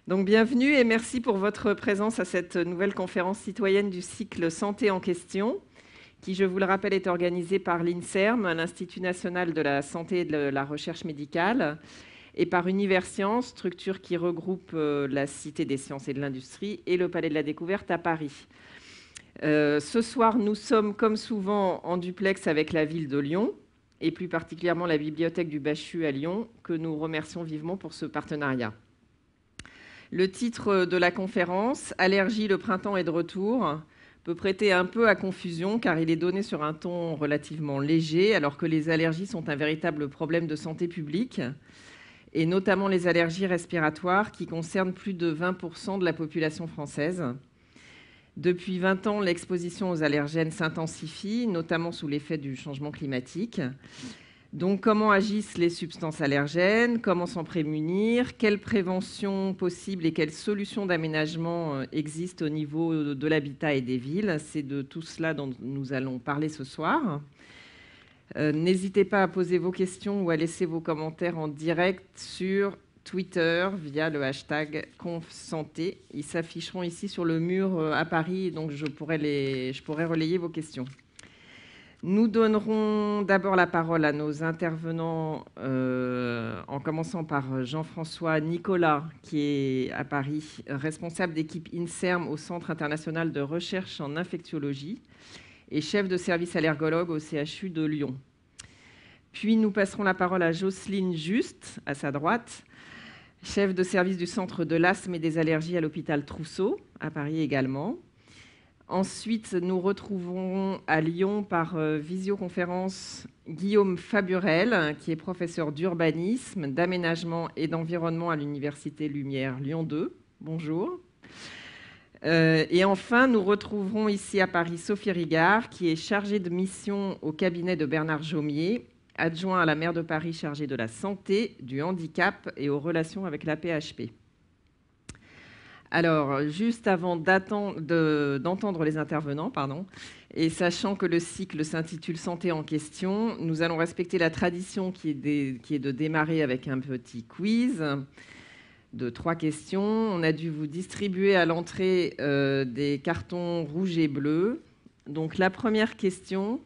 Donc, bienvenue et merci pour votre présence à cette nouvelle conférence citoyenne du cycle Santé en question, qui, je vous le rappelle, est organisée par l'INSERM, l'Institut national de la santé et de la recherche médicale, et par Universcience, structure qui regroupe la Cité des sciences et de l'industrie et le Palais de la Découverte à Paris. Ce soir, nous sommes, comme souvent, en duplex avec la ville de Lyon, et plus particulièrement la bibliothèque du Bachut à Lyon, que nous remercions vivement pour ce partenariat. Le titre de la conférence, « Allergie, le printemps est de retour », peut prêter un peu à confusion car il est donné sur un ton relativement léger, alors que les allergies sont un véritable problème de santé publique, et notamment les allergies respiratoires qui concernent plus de 20% de la population française. Depuis 20 ans, l'exposition aux allergènes s'intensifie, notamment sous l'effet du changement climatique. Donc, comment agissent les substances allergènes? Comment s'en prémunir? Quelles préventions possibles et quelles solutions d'aménagement existent au niveau de l'habitat et des villes? C'est de tout cela dont nous allons parler ce soir. N'hésitez pas à poser vos questions ou à laisser vos commentaires en direct sur Twitter via le hashtag #ConfSanté. Ils s'afficheront ici sur le mur à Paris, donc je pourrai relayer vos questions. Nous donnerons d'abord la parole à nos intervenants, en commençant par Jean-François Nicolas, qui est à Paris, responsable d'équipe INSERM au Centre international de recherche en infectiologie et chef de service allergologue au CHU de Lyon. Puis nous passerons la parole à Jocelyne Juste, à sa droite, chef de service du Centre de l'asthme et des allergies à l'hôpital Trousseau, à Paris également. Ensuite, nous retrouverons à Lyon par visioconférence Guillaume Faburel, qui est professeur d'urbanisme, d'aménagement et d'environnement à l'Université Lumière Lyon 2. Bonjour. Et enfin, nous retrouverons ici à Paris Sophie Rigard, qui est chargée de mission au cabinet de Bernard Jaumier, adjoint à la maire de Paris chargée de la santé, du handicap et aux relations avec la PHP. Alors, juste avant d'entendre les intervenants, et sachant que le cycle s'intitule « Santé en question », nous allons respecter la tradition qui est de démarrer avec un petit quiz de 3 questions. On a dû vous distribuer à l'entrée des cartons rouges et bleus. Donc, la première question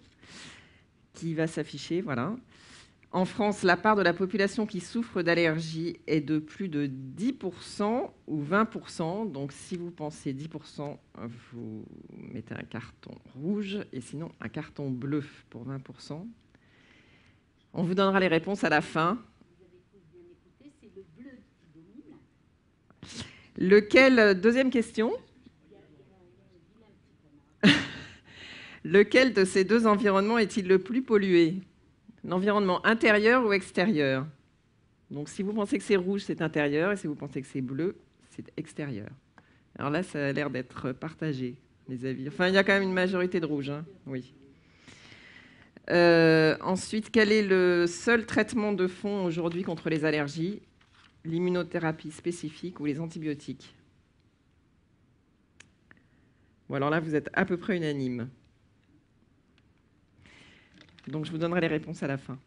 qui va s'afficher, voilà. En France, la part de la population qui souffre d'allergies est de plus de 10% ou 20%. Donc, si vous pensez 10%, vous mettez un carton rouge et sinon un carton bleu pour 20%. On vous donnera les réponses à la fin. Vous avez tous bien écouté, c'est le bleu qui domine. Lequel, deuxième question. Lequel de ces deux environnements est-il le plus pollué? L'environnement intérieur ou extérieur? Donc, si vous pensez que c'est rouge, c'est intérieur, et si vous pensez que c'est bleu, c'est extérieur. Alors là, ça a l'air d'être partagé, les avis. Enfin, il y a quand même une majorité de rouge, hein. Oui. Ensuite, quel est le seul traitement de fond aujourd'hui contre les allergies? L'immunothérapie spécifique ou les antibiotiques? Bon, alors là, vous êtes à peu près unanime. Donc, je vous donnerai les réponses à la fin.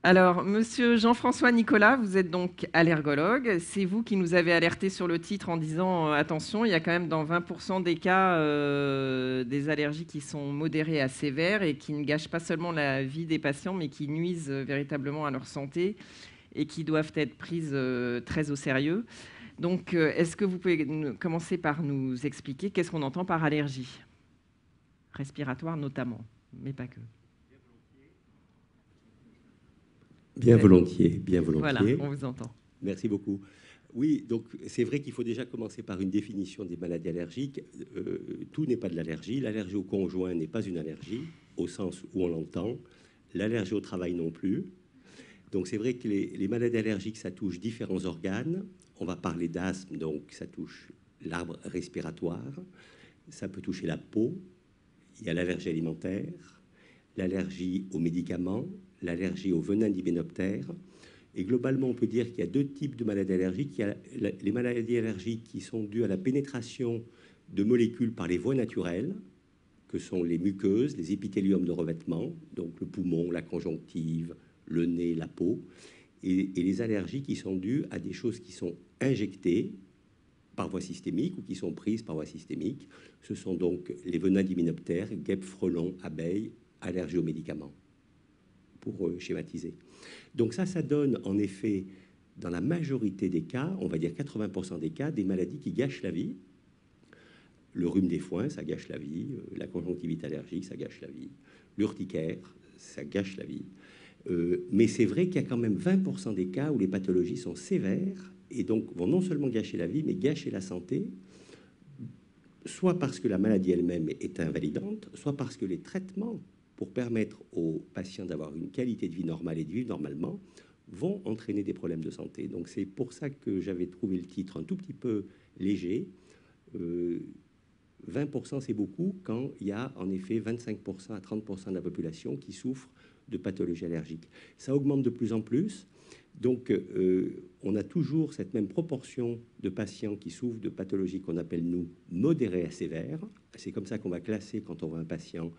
Alors, monsieur Jean-François Nicolas, vous êtes donc allergologue. C'est vous qui nous avez alerté sur le titre en disant attention, il y a quand même dans 20% des cas des allergies qui sont modérées à sévères et qui ne gâchent pas seulement la vie des patients, mais qui nuisent véritablement à leur santé et qui doivent être prises très au sérieux. Donc, est-ce que vous pouvez commencer par nous expliquer qu'est-ce qu'on entend par allergie? Respiratoire notamment, mais pas que. Bien volontiers, bien volontiers. Voilà, on vous entend. Merci beaucoup. Oui, donc c'est vrai qu'il faut déjà commencer par une définition des maladies allergiques. Tout n'est pas de l'allergie. L'allergie au conjoint n'est pas une allergie, au sens où on l'entend. L'allergie au travail non plus. Donc c'est vrai que les maladies allergiques, ça touche différents organes. On va parler d'asthme, donc ça touche l'arbre respiratoire. Ça peut toucher la peau. Il y a l'allergie alimentaire, l'allergie aux médicaments, l'allergie aux venins d'hyménoptères. Et globalement, on peut dire qu'il y a 2 types de maladies allergiques. Il y a les maladies allergiques qui sont dues à la pénétration de molécules par les voies naturelles, que sont les muqueuses, les épithéliums de revêtement, donc le poumon, la conjonctive, le nez, la peau. et les allergies qui sont dues à des choses qui sont injectées par voie systémique ou qui sont prises par voie systémique. Ce sont donc les venins d'hyménoptères, guêpes, frelons, abeilles, allergies aux médicaments, pour schématiser. Donc ça donne en effet, dans la majorité des cas, on va dire 80% des cas, des maladies qui gâchent la vie. Le rhume des foins, ça gâche la vie. La conjonctivite allergique, ça gâche la vie. L'urticaire, ça gâche la vie. Mais c'est vrai qu'il y a quand même 20% des cas où les pathologies sont sévères et donc vont non seulement gâcher la vie, mais gâcher la santé, soit parce que la maladie elle-même est invalidante, soit parce que les traitements pour permettre aux patients d'avoir une qualité de vie normale et de vivre normalement vont entraîner des problèmes de santé. Donc c'est pour ça que j'avais trouvé le titre un tout petit peu léger. 20% c'est beaucoup quand il y a en effet 25% à 30% de la population qui souffre de pathologies allergiques. Ça augmente de plus en plus. Donc, on a toujours cette même proportion de patients qui souffrent de pathologies qu'on appelle, nous, modérées à sévères. C'est comme ça qu'on va classer, quand on voit un patient,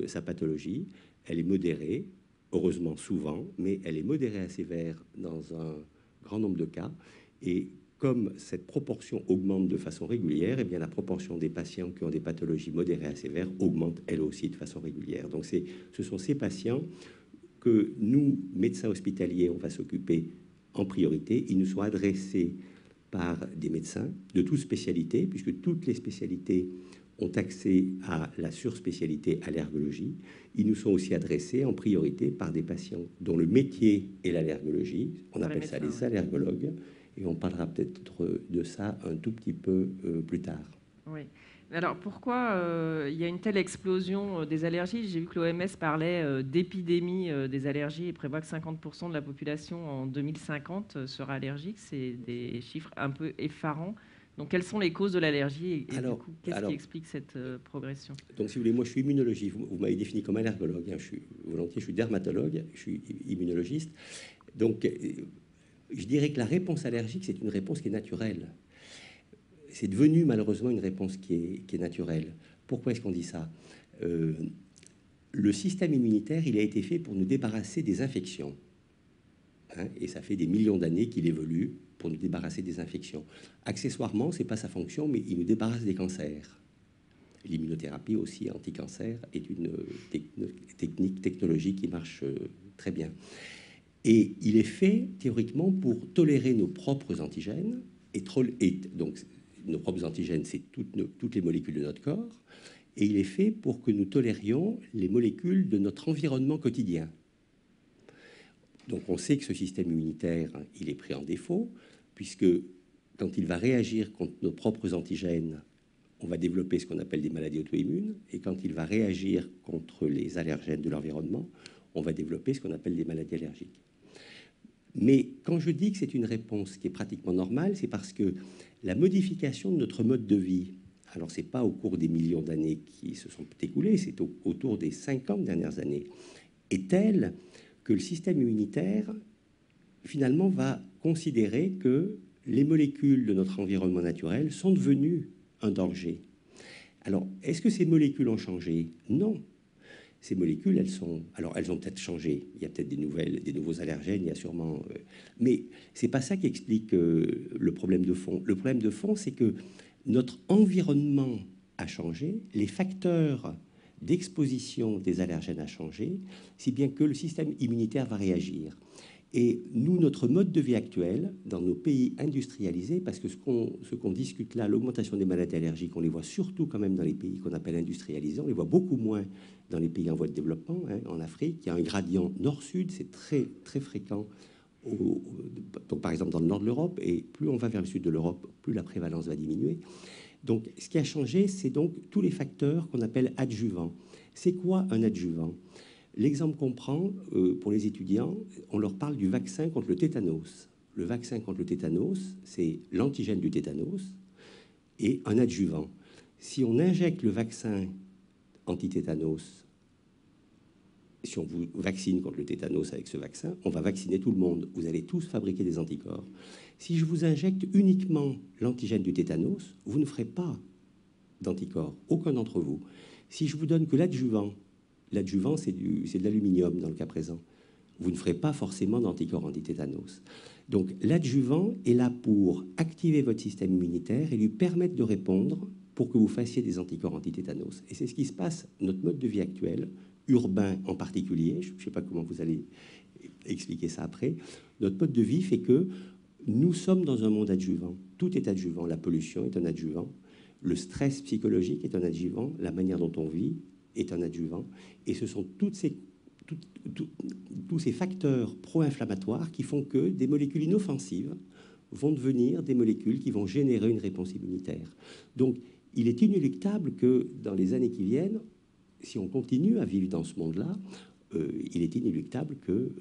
sa pathologie. Elle est modérée, heureusement souvent, mais elle est modérée à sévère dans un grand nombre de cas. Et comme cette proportion augmente de façon régulière, eh bien, la proportion des patients qui ont des pathologies modérées à sévères augmente, elle aussi, de façon régulière. Donc, ce sont ces patients que nous, médecins hospitaliers, on va s'occuper en priorité. Ils nous sont adressés par des médecins de toute spécialité, puisque toutes les spécialités ont accès à la surspécialité allergologie. Ils nous sont aussi adressés en priorité par des patients dont le métier est l'allergologie. On appelle ça les allergologues, et on parlera peut-être de ça un tout petit peu plus tard. Oui. Alors, pourquoi il y a une telle explosion des allergies? J'ai vu que l'OMS parlait d'épidémie des allergies et prévoit que 50% de la population en 2050 sera allergique. C'est des chiffres un peu effarants. Donc, quelles sont les causes de l'allergie et alors, du coup, qu'est-ce qui explique cette progression? Donc, si vous voulez, moi, je suis immunologiste. Vous m'avez défini comme allergologue. Hein, je suis dermatologue, je suis immunologiste. Donc, je dirais que la réponse allergique, c'est une réponse qui est naturelle. C'est devenu malheureusement une réponse qui est naturelle. Pourquoi est-ce qu'on dit ça? Le système immunitaire, il a été fait pour nous débarrasser des infections. Hein, et ça fait des millions d'années qu'il évolue pour nous débarrasser des infections. Accessoirement, ce n'est pas sa fonction, mais il nous débarrasse des cancers. L'immunothérapie aussi, anti-cancer, est une technologie qui marche très bien. Et il est fait, théoriquement, pour tolérer nos propres antigènes. Et donc, nos propres antigènes, c'est toutes les molécules de notre corps. Et il est fait pour que nous tolérions les molécules de notre environnement quotidien. Donc, on sait que ce système immunitaire, il est pris en défaut, puisque quand il va réagir contre nos propres antigènes, on va développer ce qu'on appelle des maladies auto-immunes. Et quand il va réagir contre les allergènes de l'environnement, on va développer ce qu'on appelle des maladies allergiques. Mais quand je dis que c'est une réponse qui est pratiquement normale, c'est parce que la modification de notre mode de vie, alors c'est pas au cours des millions d'années qui se sont écoulées, c'est autour des 50 dernières années, est telle que le système immunitaire, finalement, va considérer que les molécules de notre environnement naturel sont devenues un danger. Alors, est-ce que ces molécules ont changé? Non. Ces molécules, elles ont peut-être changé. Il y a peut-être des nouveaux allergènes, il y a sûrement... mais c'est pas ça qui explique le problème de fond. Le problème de fond, c'est que notre environnement a changé, les facteurs d'exposition des allergènes a changé, si bien que le système immunitaire va réagir. Et nous, notre mode de vie actuel, dans nos pays industrialisés, parce que ce qu'on discute là, l'augmentation des maladies allergiques, on les voit surtout quand même dans les pays qu'on appelle industrialisés, on les voit beaucoup moins dans les pays en voie de développement. Hein, en Afrique, il y a un gradient nord-sud, c'est très, très fréquent. Donc, par exemple, dans le nord de l'Europe, et plus on va vers le sud de l'Europe, plus la prévalence va diminuer. Donc, ce qui a changé, c'est donc tous les facteurs qu'on appelle adjuvants. C'est quoi un adjuvant? L'exemple qu'on prend pour les étudiants, on leur parle du vaccin contre le tétanos. Le vaccin contre le tétanos, c'est l'antigène du tétanos et un adjuvant. Si on injecte le vaccin anti-tétanos, si on vous vaccine contre le tétanos avec ce vaccin, on va vacciner tout le monde. Vous allez tous fabriquer des anticorps. Si je vous injecte uniquement l'antigène du tétanos, vous ne ferez pas d'anticorps, aucun d'entre vous. Si je vous donne que l'adjuvant, c'est de l'aluminium dans le cas présent, vous ne ferez pas forcément d'anticorps anti-tétanos. Donc l'adjuvant est là pour activer votre système immunitaire et lui permettre de répondre pour que vous fassiez des anticorps anti-tétanos. Et c'est ce qui se passe, notre mode de vie actuel, urbain en particulier, je ne sais pas comment vous allez expliquer ça après, notre mode de vie fait que nous sommes dans un monde adjuvant. Tout est adjuvant, la pollution est un adjuvant, le stress psychologique est un adjuvant, la manière dont on vit est un adjuvant, et ce sont tous ces facteurs pro-inflammatoires qui font que des molécules inoffensives vont devenir des molécules qui vont générer une réponse immunitaire. Donc, il est inéluctable que dans les années qui viennent, si on continue à vivre dans ce monde-là, il est inéluctable que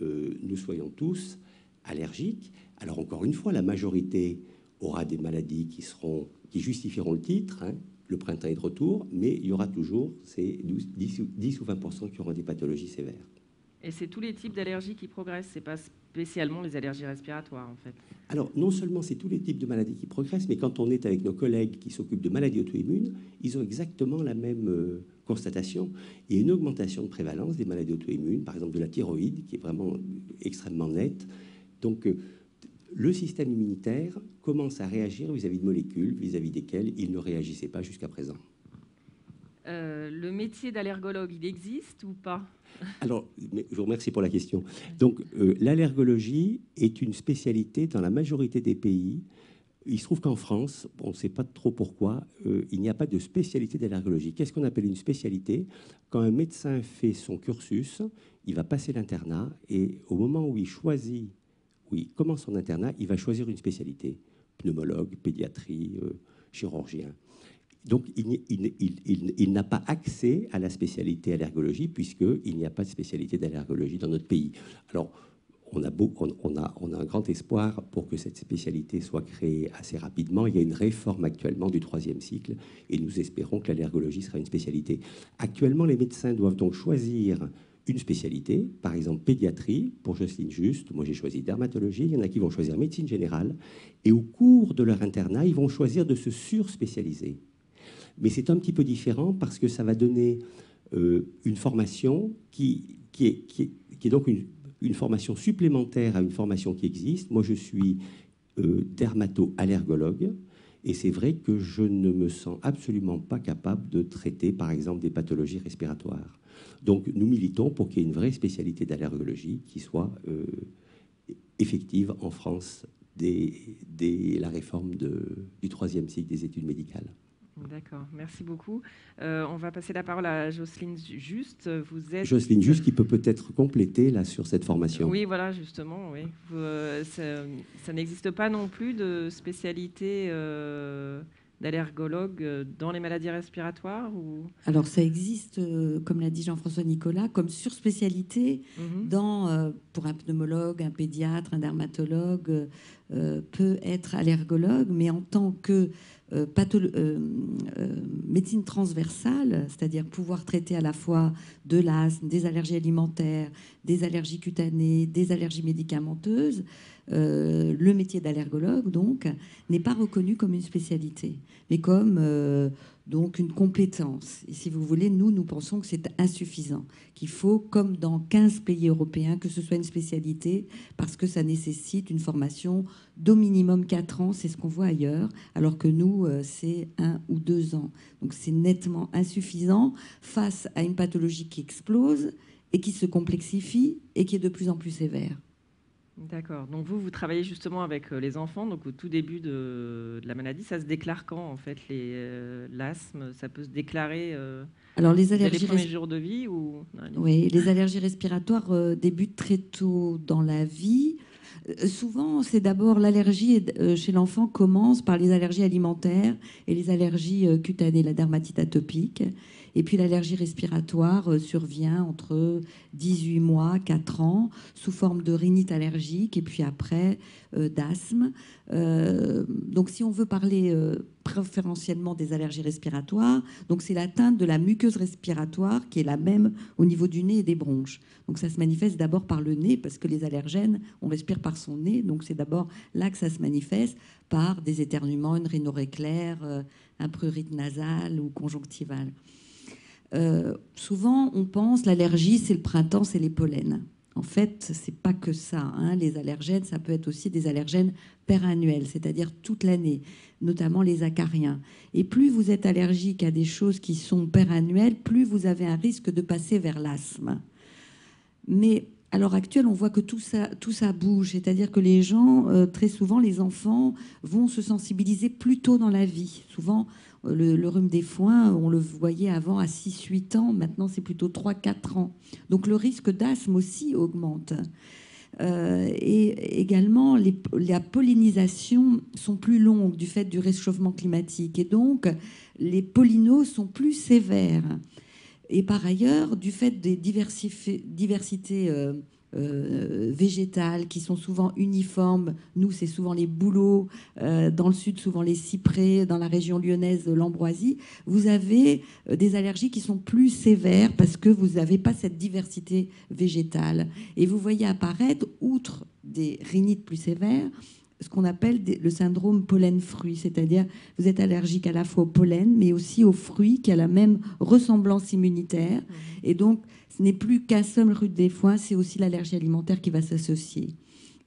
nous soyons tous allergiques. Alors, encore une fois, la majorité aura des maladies qui justifieront le titre, hein. Le printemps est de retour, mais il y aura toujours ces 10 ou 20% qui auront des pathologies sévères. Et c'est tous les types d'allergies qui progressent, c'est pas spécialement les allergies respiratoires en fait. Alors non seulement c'est tous les types de maladies qui progressent, mais quand on est avec nos collègues qui s'occupent de maladies auto-immunes, ils ont exactement la même constatation. Il y a une augmentation de prévalence des maladies auto-immunes, par exemple de la thyroïde, qui est vraiment extrêmement nette. Donc le système immunitaire commence à réagir vis-à-vis de molécules vis-à-vis desquelles il ne réagissait pas jusqu'à présent. Le métier d'allergologue, il existe ou pas? Alors, je vous remercie pour la question. Donc, l'allergologie est une spécialité dans la majorité des pays. Il se trouve qu'en France, on ne sait pas trop pourquoi, il n'y a pas de spécialité d'allergologie. Qu'est-ce qu'on appelle une spécialité? Quand un médecin fait son cursus, il va passer l'internat et au moment où il commence son internat, il va choisir une spécialité. Pneumologue, pédiatrie, chirurgien. Donc, il n'a pas accès à la spécialité allergologie puisqu'il n'y a pas de spécialité d'allergologie dans notre pays. Alors, on a un grand espoir pour que cette spécialité soit créée assez rapidement. Il y a une réforme actuellement du 3e cycle et nous espérons que l'allergologie sera une spécialité. Actuellement, les médecins doivent donc choisir une spécialité, par exemple pédiatrie, pour Jocelyne Juste. Moi, j'ai choisi dermatologie. Il y en a qui vont choisir médecine générale. Et au cours de leur internat, ils vont choisir de se surspécialiser. Mais c'est un petit peu différent parce que ça va donner une formation qui est donc une formation supplémentaire à une formation qui existe. Moi, je suis dermato-allergologue et c'est vrai que je ne me sens absolument pas capable de traiter, par exemple, des pathologies respiratoires. Donc, nous militons pour qu'il y ait une vraie spécialité d'allergologie qui soit effective en France dès la réforme du 3e cycle des études médicales. D'accord, merci beaucoup. On va passer la parole à Jocelyne Juste. Vous êtes... Jocelyne Juste qui peut-être compléter là, sur cette formation. Oui, voilà, justement. Oui. Ça n'existe pas non plus de spécialité d'allergologue dans les maladies respiratoires ou... Alors, ça existe, comme l'a dit Jean-François Nicolas, comme surspécialité pour un pneumologue, un pédiatre, un dermatologue peut être allergologue, mais en tant que médecine transversale, c'est-à-dire pouvoir traiter à la fois de l'asthme, des allergies alimentaires, des allergies cutanées, des allergies médicamenteuses, le métier d'allergologue, donc, n'est pas reconnu comme une spécialité, mais comme donc une compétence. Et si vous voulez, nous pensons que c'est insuffisant, qu'il faut, comme dans 15 pays européens, que ce soit une spécialité, parce que ça nécessite une formation d'au minimum 4 ans, c'est ce qu'on voit ailleurs, alors que nous, c'est 1 ou 2 ans. Donc c'est nettement insuffisant face à une pathologie qui explose et qui se complexifie et qui est de plus en plus sévère. D'accord. Donc vous travaillez justement avec les enfants, donc au tout début de la maladie. Ça se déclare quand, en fait, l'asthme? Ça peut se déclarer alors, les allergies dès les premiers jours de vie ou... Oui, les allergies respiratoires débutent très tôt dans la vie. Souvent, c'est d'abord l'allergie chez l'enfant commence par les allergies alimentaires et les allergies cutanées, la dermatite atopique. Et puis l'allergie respiratoire survient entre 18 mois, 4 ans, sous forme de rhinite allergique et puis après d'asthme. Donc si on veut parler préférentiellement des allergies respiratoires, donc c'est l'atteinte de la muqueuse respiratoire qui est la même au niveau du nez et des bronches. Donc ça se manifeste d'abord par le nez parce que les allergènes, on respire par son nez. Donc c'est d'abord là que ça se manifeste par des éternuements, une rhinorrhée claire, un prurite nasal ou conjonctival. Souvent, on pense l'allergie, c'est le printemps, c'est les pollens. En fait, c'est pas que ça, hein. Les allergènes, ça peut être aussi des allergènes perannuels, c'est-à-dire toute l'année, notamment les acariens. Et plus vous êtes allergique à des choses qui sont perannuelles, plus vous avez un risque de passer vers l'asthme. Mais à l'heure actuelle, on voit que tout ça bouge, c'est-à-dire que les gens, très souvent, les enfants vont se sensibiliser plus tôt dans la vie. Souvent, le rhume des foins, on le voyait avant à 6-8 ans, maintenant c'est plutôt 3-4 ans. Donc le risque d'asthme aussi augmente. Et également, la pollinisation sont plus longues du fait du réchauffement climatique. Et donc, les pollinos sont plus sévères. Et par ailleurs, du fait des diversités végétales qui sont souvent uniformes, nous, c'est souvent les bouleaux, dans le sud, souvent les cyprès, dans la région lyonnaise, l'ambroisie, vous avez des allergies qui sont plus sévères parce que vous n'avez pas cette diversité végétale. Et vous voyez apparaître, outre des rhinites plus sévères, ce qu'on appelle le syndrome pollen-fruit, c'est-à-dire vous êtes allergique à la fois au pollen, mais aussi aux fruits qui a la même ressemblance immunitaire. Et donc, ce n'est plus qu'un seul rhume des foins, c'est aussi l'allergie alimentaire qui va s'associer.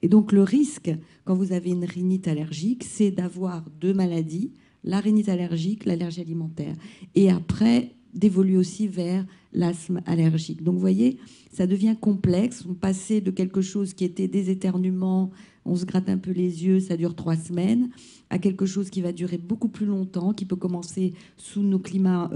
Et donc, le risque, quand vous avez une rhinite allergique, c'est d'avoir deux maladies, la rhinite allergique, l'allergie alimentaire. Et après, d'évoluer aussi vers l'asthme allergique. Donc, vous voyez, ça devient complexe. On passait de quelque chose qui était des éternuements, on se gratte un peu les yeux, ça dure 3 semaines, à quelque chose qui va durer beaucoup plus longtemps, qui peut commencer sous nos climats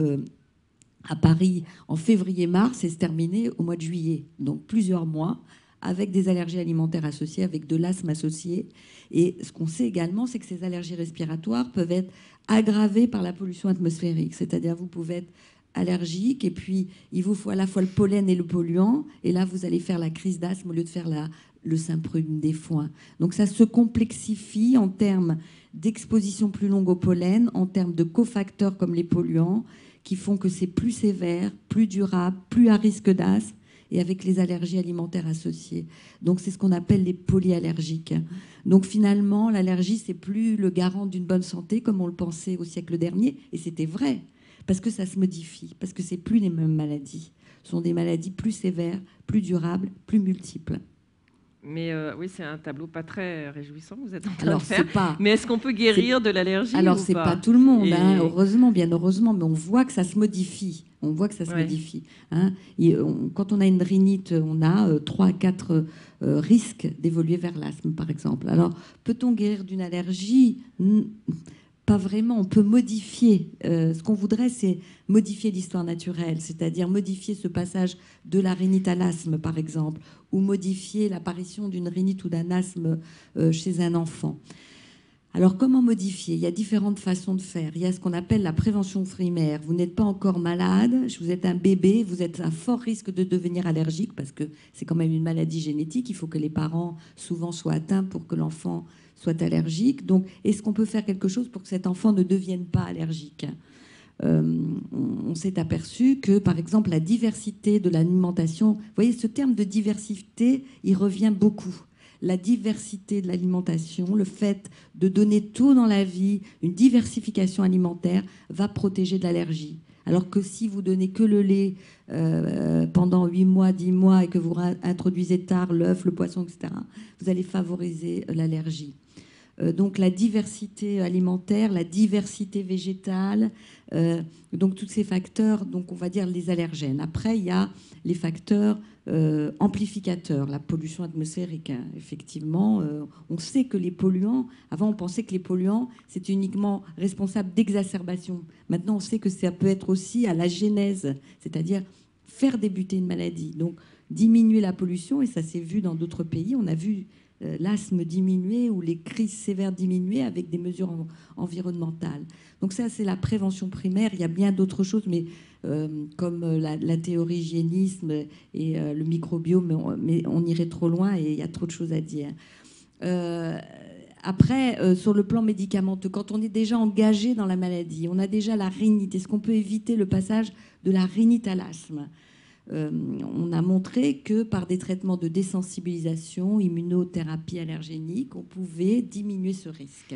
à Paris en février-mars et se terminer au mois de juillet. Donc plusieurs mois, avec des allergies alimentaires associées, avec de l'asthme associé. Et ce qu'on sait également, c'est que ces allergies respiratoires peuvent être aggravées par la pollution atmosphérique. C'est-à-dire vous pouvez être allergique et puis il vous faut à la fois le pollen et le polluant. Et là, vous allez faire la crise d'asthme au lieu de faire le symprume des foins. Donc ça se complexifie en termes d'exposition plus longue au pollen, en termes de cofacteurs comme les polluants, qui font que c'est plus sévère, plus durable, plus à risque d'asthme, et avec les allergies alimentaires associées. Donc c'est ce qu'on appelle les polyallergiques. Donc finalement, l'allergie, c'est plus le garant d'une bonne santé, comme on le pensait au siècle dernier, et c'était vrai, parce que ça se modifie, parce que c'est plus les mêmes maladies. Ce sont des maladies plus sévères, plus durables, plus multiples. Mais oui, c'est un tableau pas très réjouissant que vous êtes en train de faire. Pas, mais est-ce qu'on peut guérir de l'allergie? Alors, c'est pas tout le monde, Et... hein, heureusement, bien heureusement, mais on voit que ça se modifie. On voit que ça se modifie. Hein. Quand on a une rhinite, on a 3 à 4 risques d'évoluer vers l'asthme, par exemple. Alors, peut-on guérir d'une allergie? Pas vraiment. On peut modifier. Ce qu'on voudrait, c'est modifier l'histoire naturelle, c'est-à-dire modifier ce passage de la rhinite à l'asthme, par exemple, ou modifier l'apparition d'une rhinite ou d'un asthme chez un enfant. Alors, comment modifier? Il y a différentes façons de faire. Il y a ce qu'on appelle la prévention primaire. Vous n'êtes pas encore malade, vous êtes un bébé, vous êtes à fort risque de devenir allergique, parce que c'est quand même une maladie génétique. Il faut que les parents, souvent, soient atteints pour que l'enfant soit allergique. Donc, est-ce qu'on peut faire quelque chose pour que cet enfant ne devienne pas allergique? On s'est aperçu que, par exemple, la diversité de l'alimentation... Vous voyez, ce terme de diversité, il revient beaucoup. La diversité de l'alimentation, le fait de donner tôt dans la vie une diversification alimentaire va protéger de l'allergie. Alors que si vous donnez que le lait pendant 8 mois, 10 mois et que vous introduisez tard l'œuf, le poisson, etc., vous allez favoriser l'allergie. Donc la diversité alimentaire, la diversité végétale, donc tous ces facteurs, donc on va dire les allergènes. Après, il y a les facteurs amplificateurs, la pollution atmosphérique. Hein. Effectivement, on sait que les polluants, avant on pensait que les polluants, c'était uniquement responsable d'exacerbation. Maintenant, on sait que ça peut être aussi à la genèse, c'est-à-dire faire débuter une maladie. Donc diminuer la pollution, et ça s'est vu dans d'autres pays, on a vu l'asthme diminuer ou les crises sévères diminuer avec des mesures environnementales. Donc ça, c'est la prévention primaire. Il y a bien d'autres choses, mais comme la théorie hygiénisme et le microbiome, mais on irait trop loin et il y a trop de choses à dire. Après, sur le plan médicamenteux, quand on est déjà engagé dans la maladie, on a déjà la rhinite. Est-ce qu'on peut éviter le passage de la rhinite à l'asthme? On a montré que par des traitements de désensibilisation, immunothérapie allergénique, on pouvait diminuer ce risque.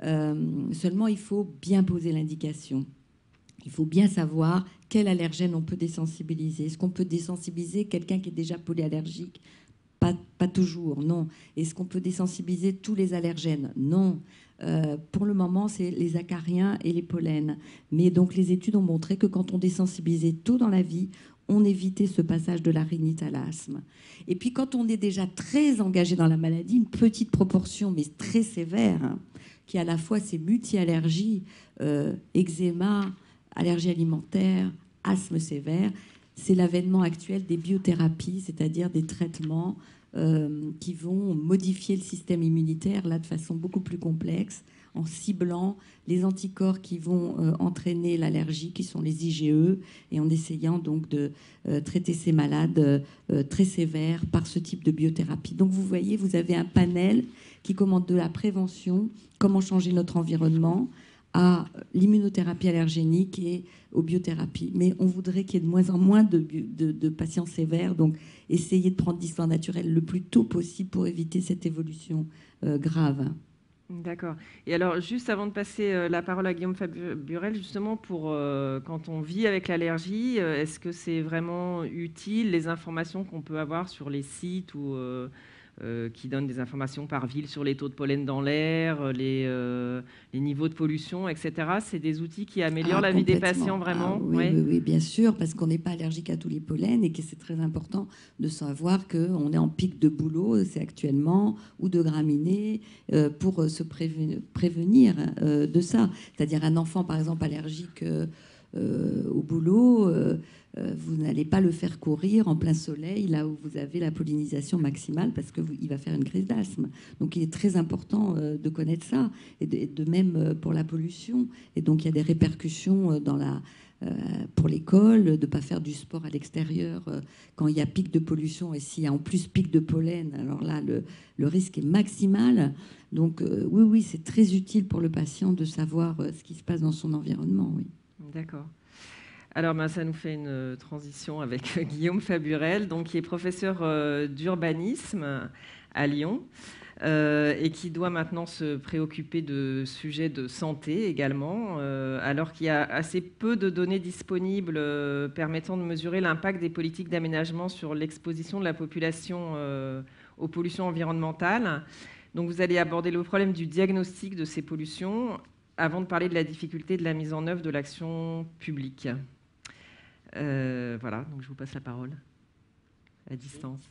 Seulement, il faut bien poser l'indication. il faut bien savoir quel allergène on peut désensibiliser. Est-ce qu'on peut désensibiliser quelqu'un qui est déjà polyallergique? Pas toujours, non. Est-ce qu'on peut désensibiliser tous les allergènes? Non. Pour le moment, c'est les acariens et les pollens. Mais donc, les études ont montré que quand on désensibilisait tôt dans la vie, on évitait ce passage de la rhinite à l'asthme. Et puis, quand on est déjà très engagé dans la maladie, une petite proportion, mais très sévère, hein, qui à la fois ces multi-allergies, eczéma, allergie alimentaire, asthme sévère, c'est l'avènement actuel des biothérapies, c'est-à-dire des traitements qui vont modifier le système immunitaire là de façon beaucoup plus complexe, en ciblant les anticorps qui vont entraîner l'allergie, qui sont les IgE, et en essayant donc de traiter ces malades très sévères par ce type de biothérapie. Donc vous voyez, vous avez un panel qui commande de la prévention, comment changer notre environnement, à l'immunothérapie allergénique et aux biothérapies. Mais on voudrait qu'il y ait de moins en moins de patients sévères, donc essayer de prendre l'histoire naturelle le plus tôt possible pour éviter cette évolution grave. D'accord. Et alors, juste avant de passer la parole à Guillaume Faburel, justement, pour quand on vit avec l'allergie, est-ce que c'est vraiment utile, les informations qu'on peut avoir sur les sites ou qui donnent des informations par ville sur les taux de pollen dans l'air, les niveaux de pollution, etc. C'est des outils qui améliorent la vie des patients, vraiment? Oui, Ouais. oui, bien sûr, parce qu'on n'est pas allergique à tous les pollens et que c'est très important de savoir qu'on est en pic de bouleau, c'est actuellement, ou de graminées, pour se prévenir de ça. C'est-à-dire un enfant, par exemple, allergique au bouleau, vous n'allez pas le faire courir en plein soleil, là où vous avez la pollinisation maximale, parce qu'il va faire une crise d'asthme. Donc il est très important de connaître ça, et de même pour la pollution. Et donc il y a des répercussions pour l'école, de ne pas faire du sport à l'extérieur quand il y a pic de pollution, et s'il y a en plus pic de pollen, alors là, le risque est maximal. Donc oui, c'est très utile pour le patient de savoir ce qui se passe dans son environnement. Oui. D'accord. Alors, ça nous fait une transition avec Guillaume Faburel, donc, qui est professeur d'urbanisme à Lyon et qui doit maintenant se préoccuper de sujets de santé également, alors qu'il y a assez peu de données disponibles permettant de mesurer l'impact des politiques d'aménagement sur l'exposition de la population aux pollutions environnementales. Donc, vous allez aborder le problème du diagnostic de ces pollutions avant de parler de la difficulté de la mise en œuvre de l'action publique. Voilà, donc je vous passe la parole à distance.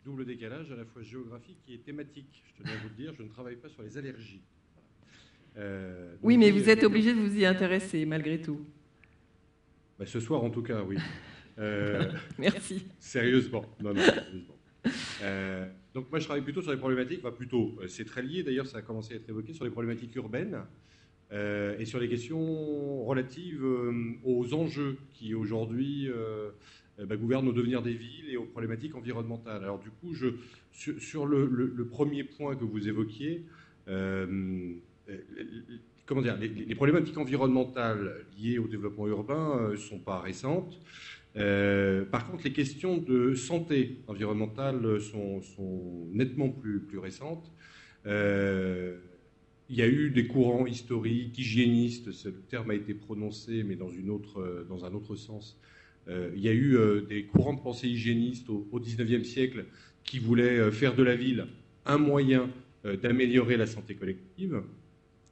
Double décalage à la fois géographique et thématique. Je tenais à vous le dire, je ne travaille pas sur les allergies. Oui, mais vous êtes obligé de vous y intéresser malgré tout. Ce soir, en tout cas, oui. Merci. Sérieusement. Non, sérieusement. Donc moi, je travaille plutôt sur les problématiques, c'est très lié, d'ailleurs, ça a commencé à être évoqué, sur les problématiques urbaines. Et sur les questions relatives aux enjeux qui aujourd'hui gouvernent au devenir des villes et aux problématiques environnementales. Alors du coup, sur le premier point que vous évoquiez, les problématiques environnementales liées au développement urbain ne sont pas récentes. Par contre, les questions de santé environnementale sont nettement plus récentes. Il y a eu des courants historiques, hygiénistes, ce terme a été prononcé, mais dans un autre sens. Il y a eu des courants de pensée hygiénistes au XIXe siècle qui voulaient faire de la ville un moyen d'améliorer la santé collective.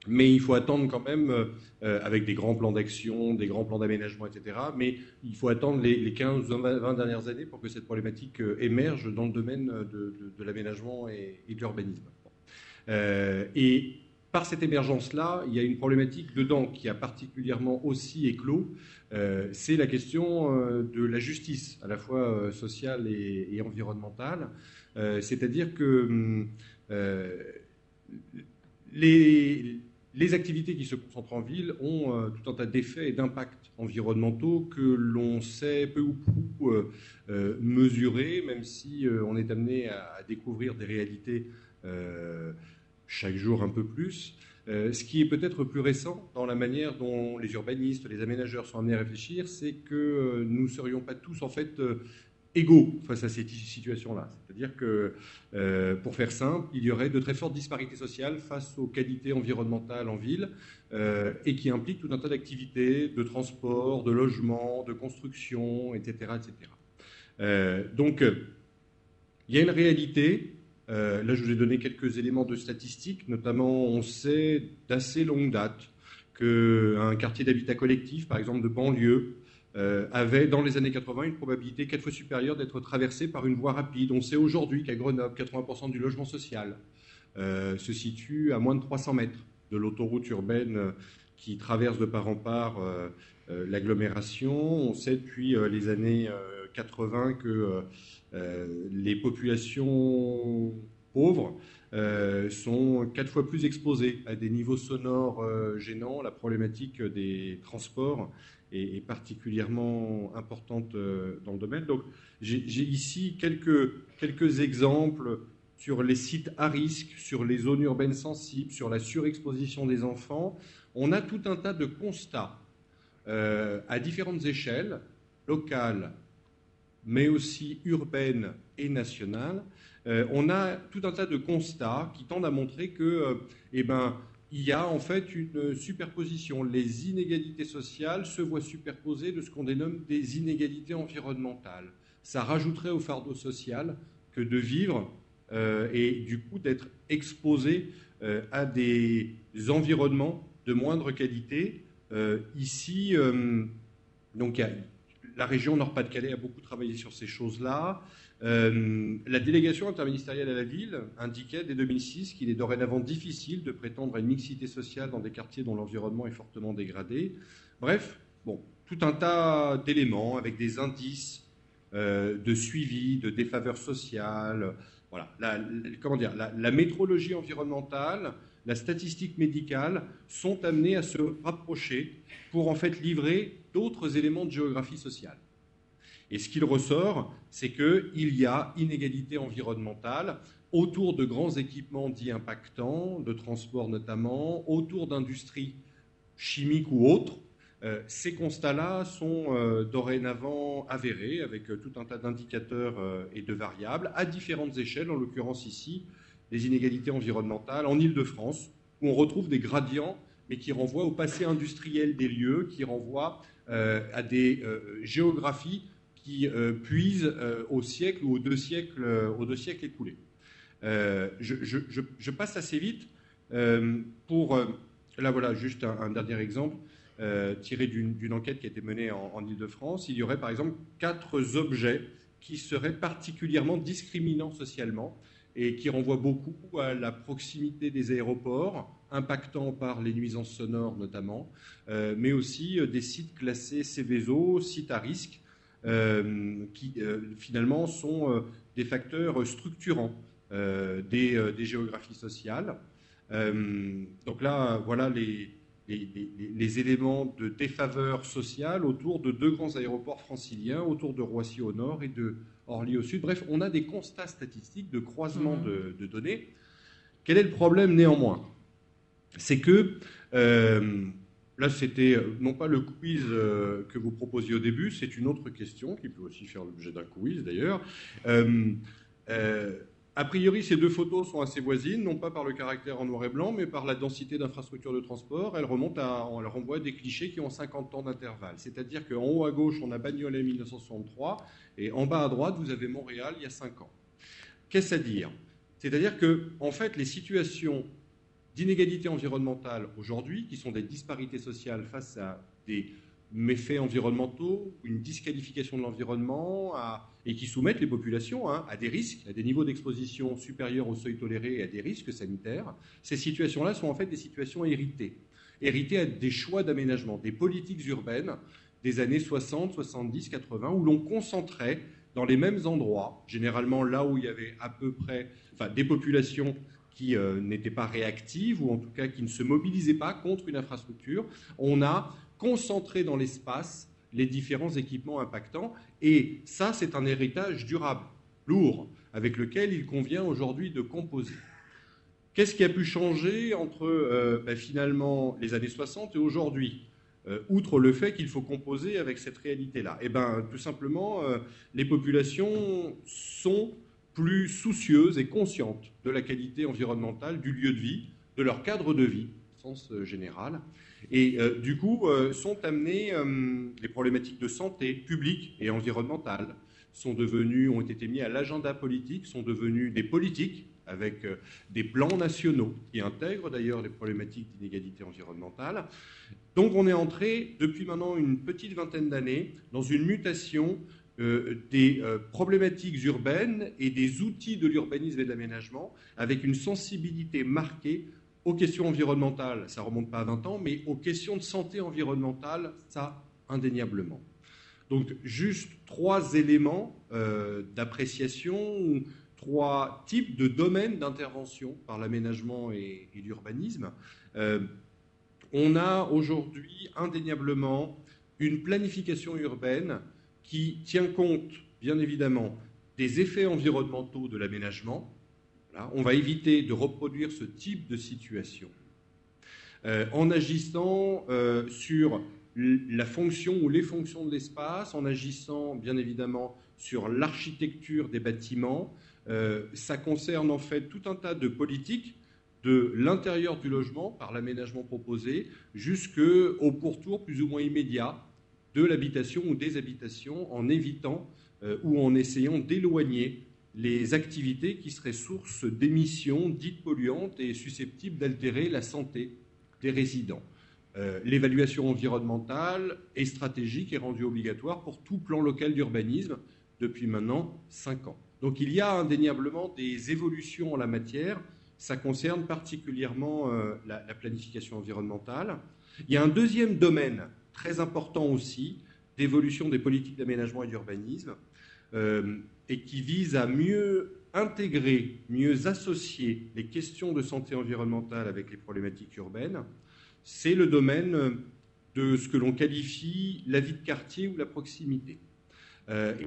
Mais il faut attendre quand même, avec des grands plans d'action, des grands plans d'aménagement, etc. Mais il faut attendre les 15 ou 20 dernières années pour que cette problématique émerge dans le domaine de l'aménagement et de l'urbanisme. Et par cette émergence-là, il y a une problématique dedans qui a particulièrement aussi éclos. C'est la question de la justice, à la fois sociale et environnementale. C'est-à-dire que les activités qui se concentrent en ville ont tout un tas d'effets et d'impacts environnementaux que l'on sait peu ou prou mesurer, même si on est amené à découvrir des réalités chaque jour un peu plus. Ce qui est peut-être plus récent dans la manière dont les urbanistes, les aménageurs sont amenés à réfléchir, c'est que nous ne serions pas tous en fait égaux face à cette situation-là. C'est-à-dire que, pour faire simple, il y aurait de très fortes disparités sociales face aux qualités environnementales en ville et qui impliquent tout un tas d'activités, de transport, de logement, de construction, etc. etc. Donc, il y a une réalité. Là, je vous ai donné quelques éléments de statistiques. Notamment, on sait d'assez longue date qu'un quartier d'habitat collectif, par exemple de banlieue, avait dans les années 80 une probabilité 4 fois supérieure d'être traversé par une voie rapide. On sait aujourd'hui qu'à Grenoble, 80% du logement social se situe à moins de 300 mètres de l'autoroute urbaine qui traverse de part en part l'agglomération. On sait depuis les années 80 que les populations pauvres sont 4 fois plus exposées à des niveaux sonores gênants. La problématique des transports est particulièrement importante dans le domaine. Donc, j'ai ici quelques exemples sur les sites à risque, sur les zones urbaines sensibles, sur la surexposition des enfants. On a tout un tas de constats à différentes échelles, locales, mais aussi urbaines et nationales. On a tout un tas de constats qui tendent à montrer que, il y a en fait une superposition. Les inégalités sociales se voient superposées de ce qu'on dénomme des inégalités environnementales. Ça rajouterait au fardeau social que de vivre et du coup d'être exposé à des environnements de moindre qualité. Ici, donc, la région Nord-Pas-de-Calais a beaucoup travaillé sur ces choses-là. La délégation interministérielle à la ville indiquait dès 2006 qu'il est dorénavant difficile de prétendre à une mixité sociale dans des quartiers dont l'environnement est fortement dégradé. Bref, bon, tout un tas d'éléments avec des indices de suivi, de défaveur sociale. Voilà, la métrologie environnementale, la statistique médicale sont amenées à se rapprocher pour en fait livrer d'autres éléments de géographie sociale. Et ce qu'il ressort, c'est qu'il y a inégalité environnementale autour de grands équipements dits impactants, de transport notamment, autour d'industries chimiques ou autres. Ces constats-là sont dorénavant avérés avec tout un tas d'indicateurs et de variables à différentes échelles, en l'occurrence ici, les inégalités environnementales en Île-de-France, où on retrouve des gradients, mais qui renvoient au passé industriel des lieux, qui renvoient à des géographies qui puisent au siècle ou aux deux siècles écoulés. Je passe assez vite pour... là, voilà, juste un dernier exemple tiré d'une enquête qui a été menée en Île-de-France. Il y aurait, par exemple, 4 objets qui seraient particulièrement discriminants socialement et qui renvoient beaucoup à la proximité des aéroports, impactant par les nuisances sonores notamment, mais aussi des sites classés Céveso, sites à risque, qui finalement sont des facteurs structurants des géographies sociales. Donc là, voilà les éléments de défaveur sociale autour de 2 grands aéroports franciliens, autour de Roissy au nord et de Orly au sud. Bref, on a des constats statistiques de croisement de données. Quel est le problème néanmoins? C'est que, là c'était non pas le quiz que vous proposiez au début, c'est une autre question qui peut aussi faire l'objet d'un quiz d'ailleurs. A priori, ces 2 photos sont assez voisines, non pas par le caractère en noir et blanc, mais par la densité d'infrastructures de transport. Elles renvoient à des clichés qui ont 50 ans d'intervalle. C'est-à-dire qu'en haut à gauche, on a Bagnolet 1963, et en bas à droite, vous avez Montréal il y a 5 ans. Qu'est-ce à dire? C'est-à-dire que, en fait, les situations d'inégalité environnementale aujourd'hui, qui sont des disparités sociales face à des méfaits environnementaux, une disqualification de l'environnement, et qui soumettent les populations à des risques, à des niveaux d'exposition supérieurs au seuil toléré et à des risques sanitaires. Ces situations-là sont en fait des situations héritées à des choix d'aménagement, des politiques urbaines des années 60, 70, 80, où l'on concentrait dans les mêmes endroits, généralement là où il y avait à peu près des populations qui n'étaient pas réactives, ou en tout cas qui ne se mobilisaient pas contre une infrastructure. On a concentré dans l'espace les différents équipements impactants, et ça, c'est un héritage durable, lourd, avec lequel il convient aujourd'hui de composer. Qu'est-ce qui a pu changer entre finalement les années 60 et aujourd'hui? outre le fait qu'il faut composer avec cette réalité-là? Eh bien, tout simplement, les populations sont plus soucieuses et conscientes de la qualité environnementale du lieu de vie, de leur cadre de vie, au sens général. Et du coup, sont amenées, les problématiques de santé publique et environnementale ont été mis à l'agenda politique, sont devenues des politiques, avec des plans nationaux qui intègrent d'ailleurs les problématiques d'inégalité environnementale. Donc on est entré, depuis maintenant une petite vingtaine d'années, dans une mutation des problématiques urbaines et des outils de l'urbanisme et de l'aménagement, avec une sensibilité marquée aux questions environnementales. Ça ne remonte pas à 20 ans, mais aux questions de santé environnementale, ça, indéniablement. Donc juste 3 éléments d'appréciation, 3 types de domaines d'intervention par l'aménagement et l'urbanisme. On a aujourd'hui indéniablement une planification urbaine qui tient compte, bien évidemment, des effets environnementaux de l'aménagement. Voilà, on va éviter de reproduire ce type de situation en agissant sur la fonction ou les fonctions de l'espace, en agissant bien évidemment sur l'architecture des bâtiments. Ça concerne en fait tout un tas de politiques de l'intérieur du logement par l'aménagement proposé jusqu'au pourtour plus ou moins immédiat de l'habitation ou des habitations, en évitant ou en essayant d'éloigner les activités qui seraient source d'émissions dites polluantes et susceptibles d'altérer la santé des résidents. L'évaluation environnementale et stratégique est rendue obligatoire pour tout plan local d'urbanisme depuis maintenant 5 ans. Donc il y a indéniablement des évolutions en la matière. Ça concerne particulièrement la planification environnementale. Il y a un deuxième domaine très important aussi d'évolution des politiques d'aménagement et d'urbanisme et qui vise à mieux intégrer, mieux associer les questions de santé environnementale avec les problématiques urbaines. C'est le domaine de ce que l'on qualifie la vie de quartier ou la proximité.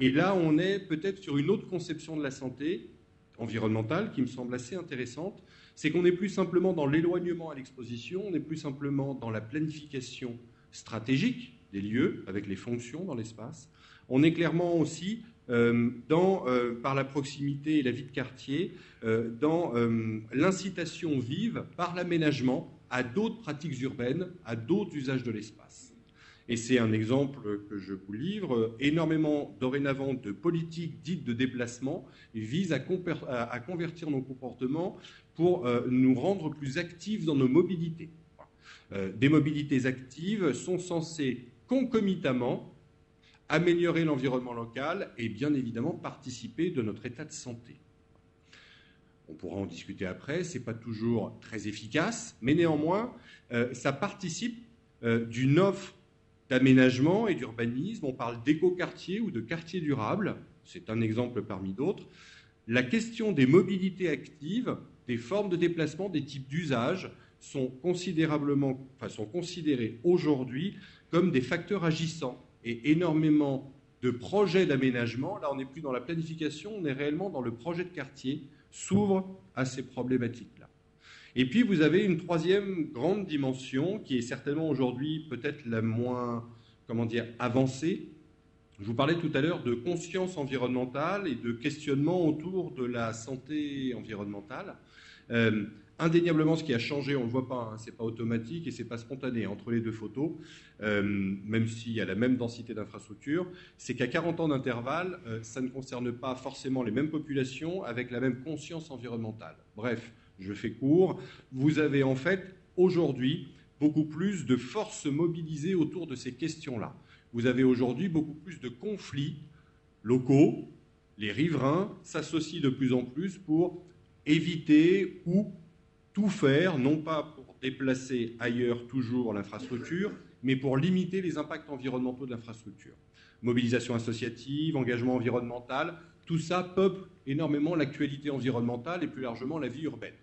Et là, on est peut-être sur une autre conception de la santé environnementale qui me semble assez intéressante. C'est qu'on n'est plus simplement dans l'éloignement à l'exposition, on n'est plus simplement dans la planification stratégique des lieux avec les fonctions dans l'espace. On est clairement aussi par la proximité et la vie de quartier, dans l'incitation vive par l'aménagement à d'autres pratiques urbaines, à d'autres usages de l'espace. Et c'est un exemple que je vous livre. Énormément, dorénavant, de politiques dites de déplacement visent à convertir nos comportements pour nous rendre plus actifs dans nos mobilités. Des mobilités actives sont censées concomitamment améliorer l'environnement local et bien évidemment participer de notre état de santé. On pourra en discuter après, ce n'est pas toujours très efficace, mais néanmoins, ça participe d'une offre d'aménagement et d'urbanisme. On parle d'éco-quartier ou de quartier durable, c'est un exemple parmi d'autres. La question des mobilités actives, des formes de déplacement, des types d'usage sont considérés aujourd'hui comme des facteurs agissants. Et énormément de projets d'aménagement, là on n'est plus dans la planification, on est réellement dans le projet de quartier, s'ouvrent à ces problématiques-là. Et puis vous avez une troisième grande dimension qui est certainement aujourd'hui peut-être la moins, avancée. Je vous parlais tout à l'heure de conscience environnementale et de questionnement autour de la santé environnementale. Indéniablement, ce qui a changé, on ne le voit pas, hein, ce n'est pas automatique et ce n'est pas spontané entre les deux photos, même s'il y a la même densité d'infrastructures, c'est qu'à 40 ans d'intervalle, ça ne concerne pas forcément les mêmes populations avec la même conscience environnementale. Bref, je fais court, vous avez en fait aujourd'hui beaucoup plus de forces mobilisées autour de ces questions-là. Vous avez aujourd'hui beaucoup plus de conflits locaux, les riverains s'associent de plus en plus pour éviter ou tout faire, non pas pour déplacer ailleurs toujours l'infrastructure, mais pour limiter les impacts environnementaux de l'infrastructure. Mobilisation associative, engagement environnemental, tout ça peuple énormément l'actualité environnementale et plus largement la vie urbaine.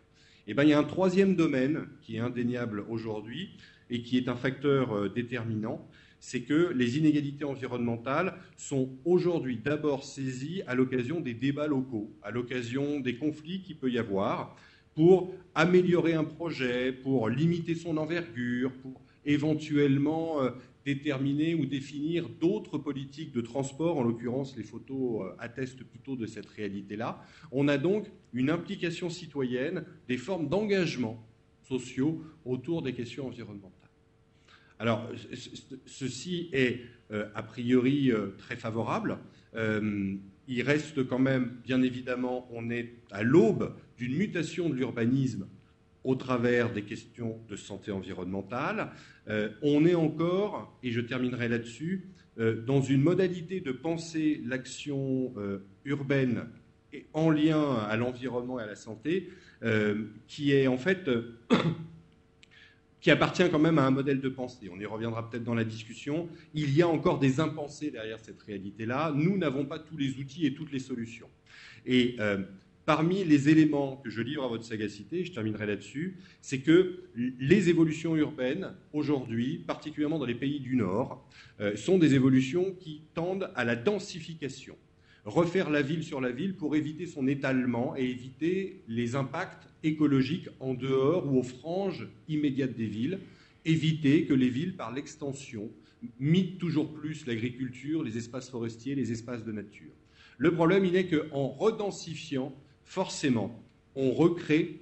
Et bien, il y a un troisième domaine qui est indéniable aujourd'hui et qui est un facteur déterminant, c'est que les inégalités environnementales sont aujourd'hui d'abord saisies à l'occasion des débats locaux, à l'occasion des conflits qu'il peut y avoir, pour améliorer un projet, pour limiter son envergure, pour éventuellement déterminer ou définir d'autres politiques de transport. En l'occurrence, les photos attestent plutôt de cette réalité-là. On a donc une implication citoyenne, des formes d'engagement sociaux autour des questions environnementales. Alors, ceci est a priori très favorable. Il reste quand même, bien évidemment, on est à l'aube d'une mutation de l'urbanisme au travers des questions de santé environnementale. On est encore, et je terminerai là-dessus, dans une modalité de penser l'action urbaine en lien à l'environnement et à la santé, qui est en fait... qui appartient quand même à un modèle de pensée. On y reviendra peut-être dans la discussion. Il y a encore des impensés derrière cette réalité-là. Nous n'avons pas tous les outils et toutes les solutions. Et parmi les éléments que je livre à votre sagacité, je terminerai là-dessus, c'est que les évolutions urbaines, aujourd'hui, particulièrement dans les pays du Nord, sont des évolutions qui tendent à la densification. Refaire la ville sur la ville pour éviter son étalement et éviter les impacts écologiques en dehors ou aux franges immédiates des villes, éviter que les villes, par l'extension, mitent toujours plus l'agriculture, les espaces forestiers, les espaces de nature. Le problème, il est qu'en redensifiant, forcément, on recrée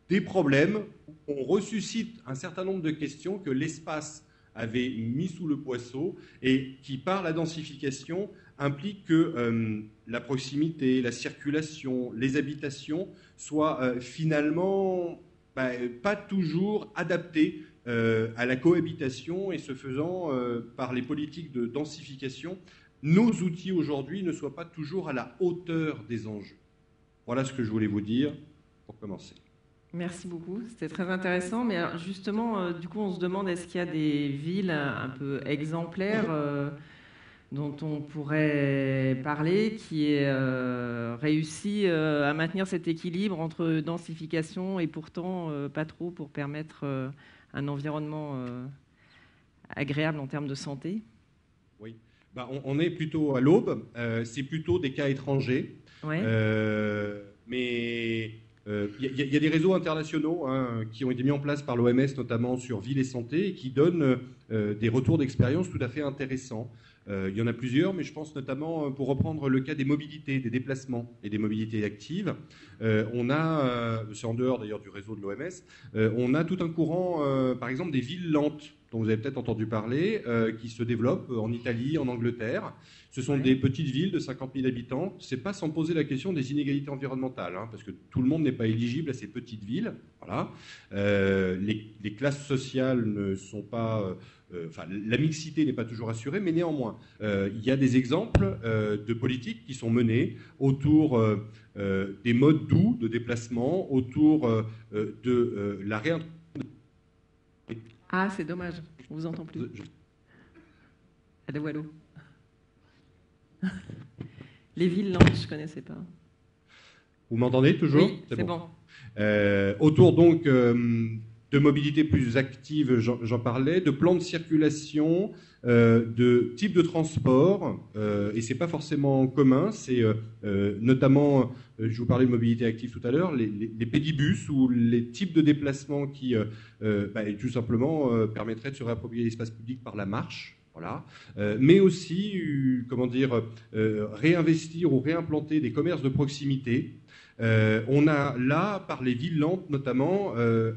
des problèmes, on ressuscite un certain nombre de questions que l'espace avait mis sous le poisson et qui, par la densification, implique que la proximité, la circulation, les habitations soient finalement pas toujours adaptées à la cohabitation, et ce faisant, par les politiques de densification, nos outils aujourd'hui ne soient pas toujours à la hauteur des enjeux. Voilà ce que je voulais vous dire pour commencer. Merci beaucoup, c'était très intéressant. Mais alors justement, du coup, on se demande, est-ce qu'il y a des villes un peu exemplaires dont on pourrait parler, qui aient réussi à maintenir cet équilibre entre densification et pourtant pas trop, pour permettre un environnement agréable en termes de santé? Oui, on est plutôt à l'aube, c'est plutôt des cas étrangers, ouais. Mais il y a des réseaux internationaux qui ont été mis en place par l'OMS, notamment sur ville et santé, et qui donnent des retours d'expérience tout à fait intéressants. Il y en a plusieurs, mais je pense notamment, pour reprendre le cas des mobilités, des déplacements et des mobilités actives. On a, c'est en dehors d'ailleurs du réseau de l'OMS, on a tout un courant, par exemple, des villes lentes, dont vous avez peut-être entendu parler, qui se développent en Italie, en Angleterre. Ce sont des petites villes de 50 000 habitants. Ce n'est pas sans poser la question des inégalités environnementales, parce que tout le monde n'est pas éligible à ces petites villes. Voilà. Les classes sociales ne sont pas... la mixité n'est pas toujours assurée, mais néanmoins, il y a des exemples de politiques qui sont menées autour des modes doux de déplacement, autour de la réintroduction. Ah, c'est dommage, on ne vous entend plus. Allô, allô. Les villes lentes, je ne connaissais pas. Vous m'entendez toujours? Oui, c'est bon. Autour donc de mobilité plus active, j'en parlais, de plans de circulation, de types de transport, et c'est pas forcément commun, c'est notamment, je vous parlais de mobilité active tout à l'heure, les pédibus ou les types de déplacements qui tout simplement permettraient de se réapproprier l'espace public par la marche. Voilà. Mais aussi, réinvestir ou réimplanter des commerces de proximité. On a là, par les villes lentes notamment,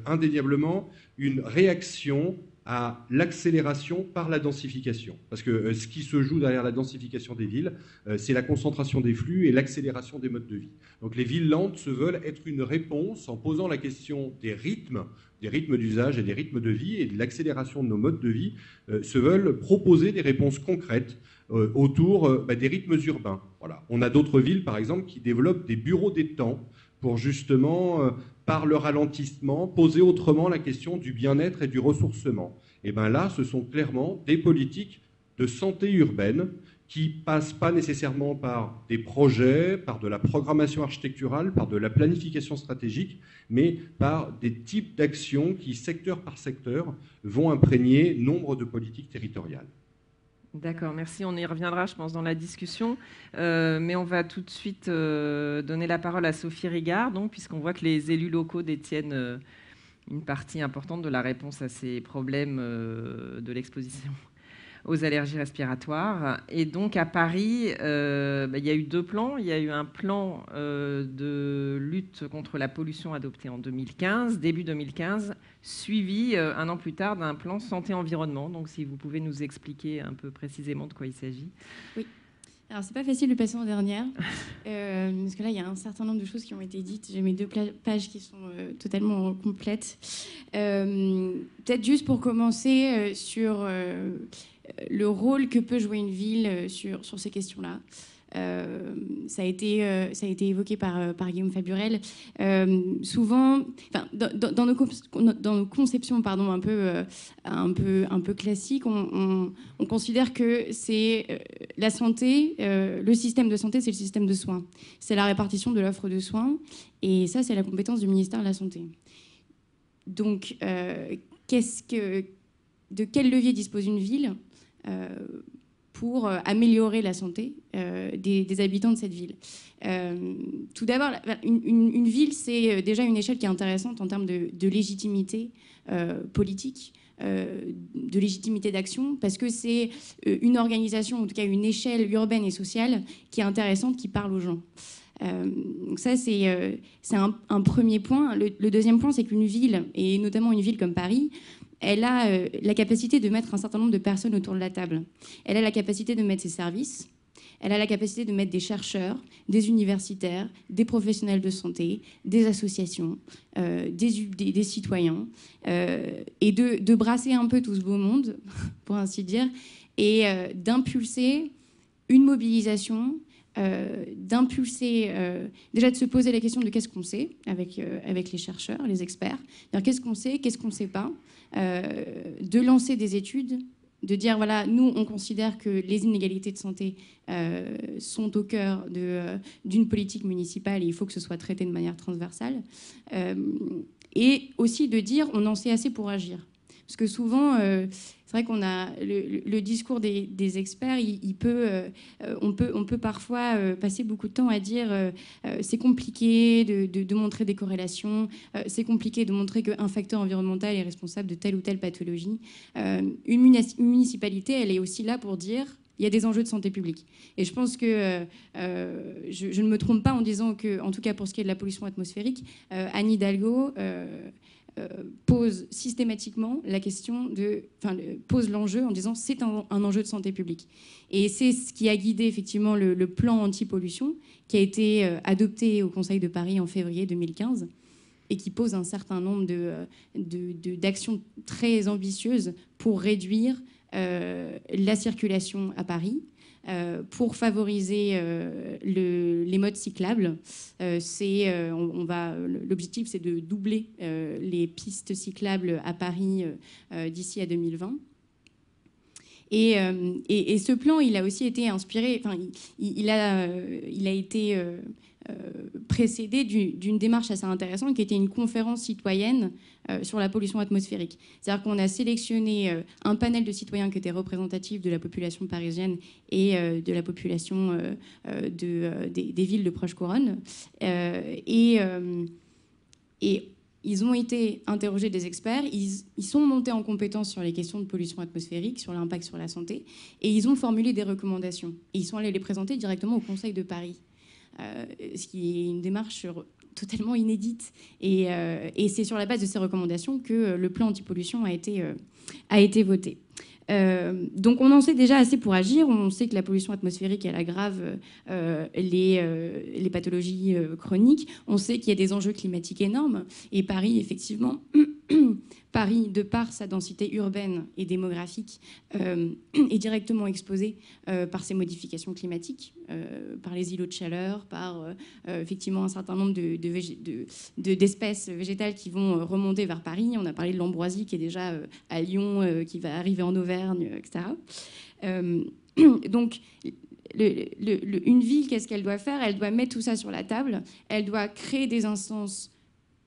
indéniablement une réaction à l'accélération par la densification. Parce que ce qui se joue derrière la densification des villes, c'est la concentration des flux et l'accélération des modes de vie. Donc les villes lentes se veulent être une réponse en posant la question des rythmes d'usage et des rythmes de vie et de l'accélération de nos modes de vie, se veulent proposer des réponses concrètes autour des rythmes urbains. Voilà. On a d'autres villes, par exemple, qui développent des bureaux des temps pour justement, par le ralentissement, poser autrement la question du bien-être et du ressourcement. Et bien là, ce sont clairement des politiques de santé urbaine qui ne passent pas nécessairement par des projets, par de la programmation architecturale, par de la planification stratégique, mais par des types d'actions qui, secteur par secteur, vont imprégner nombre de politiques territoriales. D'accord, merci. On y reviendra, je pense, dans la discussion. Mais on va tout de suite donner la parole à Sophie Rigard, puisqu'on voit que les élus locaux détiennent une partie importante de la réponse à ces problèmes de l'exposition aux allergies respiratoires. Et donc à Paris, il y a eu 2 plans. Il y a eu un plan de lutte contre la pollution adopté en 2015, début 2015, suivi un an plus tard d'un plan santé-environnement. Donc si vous pouvez nous expliquer un peu précisément de quoi il s'agit. Oui. Alors, c'est pas facile de passer en dernière, parce que là, il y a un certain nombre de choses qui ont été dites. J'ai mes 2 pages qui sont totalement complètes. Peut-être juste pour commencer sur le rôle que peut jouer une ville sur ces questions-là. Ça a été évoqué par Guillaume Faburel. Souvent, dans nos conceptions, pardon, un peu classiques, on considère que c'est la santé, le système de santé, c'est le système de soins. C'est la répartition de l'offre de soins, et ça, c'est la compétence du ministère de la Santé. Donc, de quel levier dispose une ville pour améliorer la santé des habitants de cette ville? Tout d'abord, une ville, c'est déjà une échelle qui est intéressante en termes de légitimité politique, de légitimité d'action, parce que c'est une organisation, en tout cas une échelle urbaine et sociale qui est intéressante, qui parle aux gens. Donc ça, c'est un premier point. Le deuxième point, c'est qu'une ville, et notamment une ville comme Paris, elle a la capacité de mettre un certain nombre de personnes autour de la table. Elle a la capacité de mettre ses services. Elle a la capacité de mettre des chercheurs, des universitaires, des professionnels de santé, des associations, des citoyens, et de brasser un peu tout ce beau monde, pour ainsi dire, et d'impulser une mobilisation, déjà de se poser la question de qu'est-ce qu'on sait avec les chercheurs, les experts, qu'est-ce qu'on sait, qu'est-ce qu'on ne sait pas, de lancer des études, de dire voilà, nous on considère que les inégalités de santé sont au cœur d'une politique municipale et il faut que ce soit traité de manière transversale, et aussi de dire on en sait assez pour agir. Parce que souvent, c'est vrai qu'on a le discours des experts, on peut parfois passer beaucoup de temps à dire c'est compliqué de montrer des corrélations, c'est compliqué de montrer qu'un facteur environnemental est responsable de telle ou telle pathologie. Une municipalité, elle est aussi là pour dire il y a des enjeux de santé publique. Et je pense que je ne me trompe pas en disant que, en tout cas pour ce qui est de la pollution atmosphérique, Anne Hidalgo pose systématiquement la question pose l'enjeu en disant c'est un enjeu de santé publique. Et c'est ce qui a guidé effectivement le plan anti-pollution qui a été adopté au Conseil de Paris en février 2015 et qui pose un certain nombre d'actions très ambitieuses pour réduire la circulation à Paris, pour favoriser les modes cyclables. L'objectif, c'est de doubler les pistes cyclables à Paris d'ici à 2020. Et ce plan, il a aussi été inspiré, il a été précédé d'une démarche assez intéressante qui était une conférence citoyenne sur la pollution atmosphérique. C'est-à-dire qu'on a sélectionné un panel de citoyens qui était représentatif de la population parisienne et de la population des villes de proche couronne. Et ils ont été interrogés des experts, ils sont montés en compétence sur les questions de pollution atmosphérique, sur l'impact sur la santé, et ils ont formulé des recommandations. Et ils sont allés les présenter directement au Conseil de Paris. Ce qui est une démarche totalement inédite. Et c'est sur la base de ces recommandations que le plan anti-pollution a été voté. Donc on en sait déjà assez pour agir. On sait que la pollution atmosphérique, elle aggrave les pathologies chroniques. On sait qu'il y a des enjeux climatiques énormes. Et Paris, effectivement, Paris, de par sa densité urbaine et démographique, est directement exposé par ces modifications climatiques, par les îlots de chaleur, par effectivement un certain nombre d'espèces végétales qui vont remonter vers Paris. On a parlé de l'ambroisie qui est déjà à Lyon, qui va arriver en Auvergne, etc. Donc, une ville, qu'est-ce qu'elle doit faire? Elle doit mettre tout ça sur la table. Elle doit créer des instances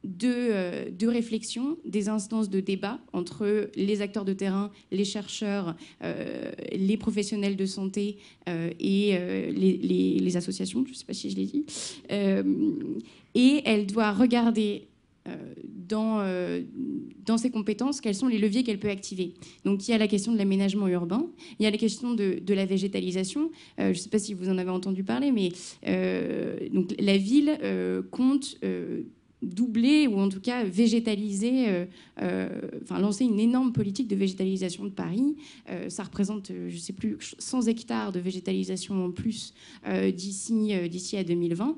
de réflexion, des instances de débat entre les acteurs de terrain, les chercheurs, les professionnels de santé et les associations, je ne sais pas si je l'ai dit. Et elle doit regarder dans dans ses compétences, quels sont les leviers qu'elle peut activer. Donc il y a la question de l'aménagement urbain, il y a la question de la végétalisation. Je ne sais pas si vous en avez entendu parler, mais donc, la ville compte doubler ou en tout cas végétaliser, lancer une énorme politique de végétalisation de Paris. Ça représente, je ne sais plus, 100 hectares de végétalisation en plus d'ici à 2020.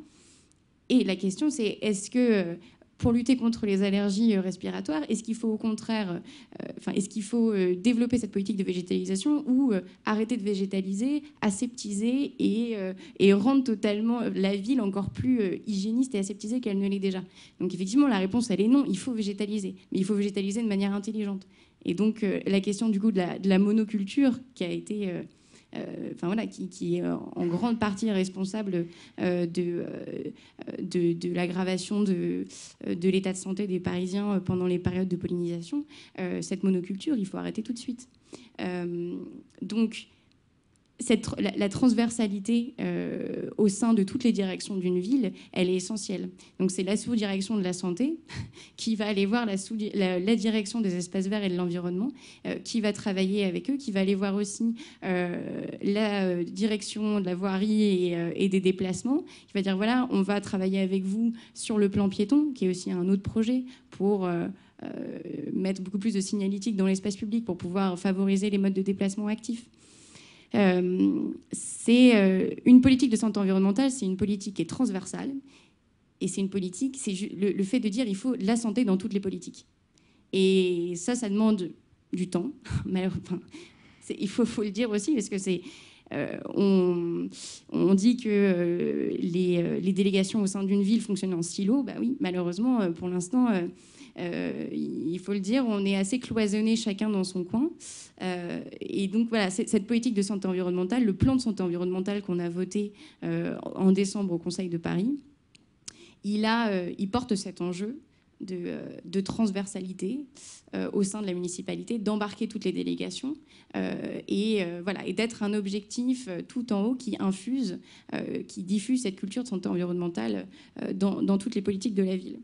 Et la question, c'est est-ce que pour lutter contre les allergies respiratoires, est-ce qu'il faut au contraire, est-ce qu'il faut développer cette politique de végétalisation ou arrêter de végétaliser, aseptiser et rendre totalement la ville encore plus hygiéniste et aseptisée qu'elle ne l'est déjà? Donc effectivement, la réponse, elle est non, il faut végétaliser, mais il faut végétaliser de manière intelligente. Et donc la question du coup de la monoculture qui a été... qui est en grande partie responsable de l'aggravation de l'état de santé des Parisiens pendant les périodes de pollinisation. Cette monoculture, il faut arrêter tout de suite. Donc, la transversalité au sein de toutes les directions d'une ville, elle est essentielle. Donc c'est la sous-direction de la santé qui va aller voir la direction des espaces verts et de l'environnement, qui va travailler avec eux, qui va aller voir aussi la direction de la voirie et des déplacements, qui va dire voilà, on va travailler avec vous sur le plan piéton, qui est aussi un autre projet pour... mettre beaucoup plus de signalétique dans l'espace public pour pouvoir favoriser les modes de déplacement actifs. C'est une politique de santé environnementale, c'est une politique qui est transversale et c'est une politique, c'est le fait de dire il faut la santé dans toutes les politiques. Et ça demande du temps. Il faut le dire aussi parce que c'est on dit que les délégations au sein d'une ville fonctionnent en silo. Bah oui, malheureusement, pour l'instant, il faut le dire, on est assez cloisonnés chacun dans son coin. Et donc voilà, cette politique de santé environnementale, le plan de santé environnementale qu'on a voté en décembre au Conseil de Paris, il porte cet enjeu de transversalité au sein de la municipalité, d'embarquer toutes les délégations et d'être un objectif tout en haut qui infuse, qui diffuse cette culture de santé environnementale dans toutes les politiques de la ville.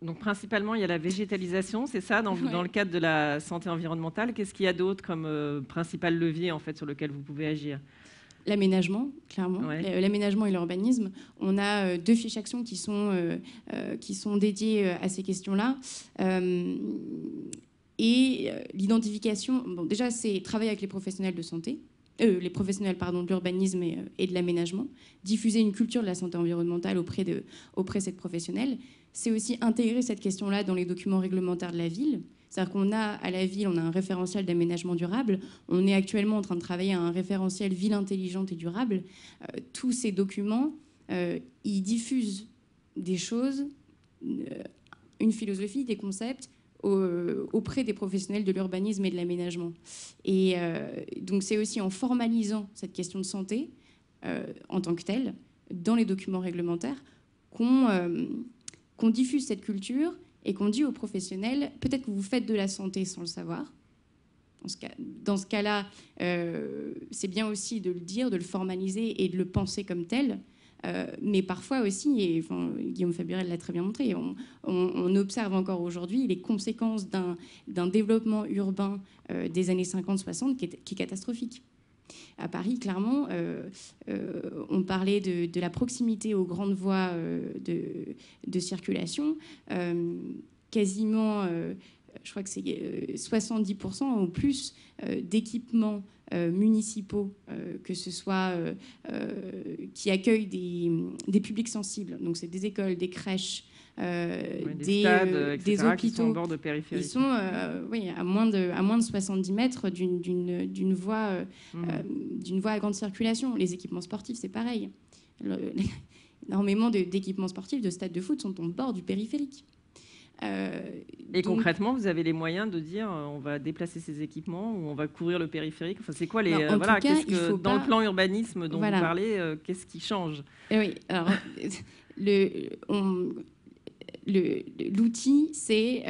Donc principalement, il y a la végétalisation, c'est ça, dans le cadre de la santé environnementale. Qu'est-ce qu'il y a d'autre comme principal levier en fait, sur lequel vous pouvez agir? L'aménagement, clairement. Ouais. L'aménagement et l'urbanisme. On a 2 fiches actions qui sont dédiées à ces questions-là. Et l'identification, bon, déjà, c'est travailler avec les professionnels de santé, de l'urbanisme et de l'aménagement, diffuser une culture de la santé environnementale auprès de ces professionnels. C'est aussi intégrer cette question-là dans les documents réglementaires de la ville. C'est-à-dire qu'on a à la ville, on a un référentiel d'aménagement durable. On est actuellement en train de travailler à un référentiel ville intelligente et durable. Tous ces documents, ils diffusent des choses, une philosophie, des concepts auprès des professionnels de l'urbanisme et de l'aménagement. Et donc c'est aussi en formalisant cette question de santé en tant que telle dans les documents réglementaires qu'on diffuse cette culture et qu'on dit aux professionnels, peut-être que vous faites de la santé sans le savoir. Dans ce cas-là, c'est bien aussi de le dire, de le formaliser et de le penser comme tel. Mais parfois aussi, et Guillaume Faburel l'a très bien montré, on observe encore aujourd'hui les conséquences d'un développement urbain des années 50-60 qui est catastrophique. À Paris, clairement, on parlait de la proximité aux grandes voies de circulation. Quasiment, je crois que c'est 70% ou plus d'équipements municipaux, que ce soit qui accueillent des publics sensibles. Donc c'est des écoles, des crèches, des stades, des hôpitaux qui sont en bord de périphérie. Ils sont à moins de 70 mètres d'une voie à grande circulation. Les équipements sportifs, c'est pareil. Énormément d'équipements sportifs, de stades de foot sont au bord du périphérique. Et donc, concrètement, vous avez les moyens de dire on va déplacer ces équipements ou on va couvrir le périphérique. Enfin, c'est quoi les dans le plan urbanisme dont vous parlez, qu'est-ce qui change? Oui, alors l'outil, c'est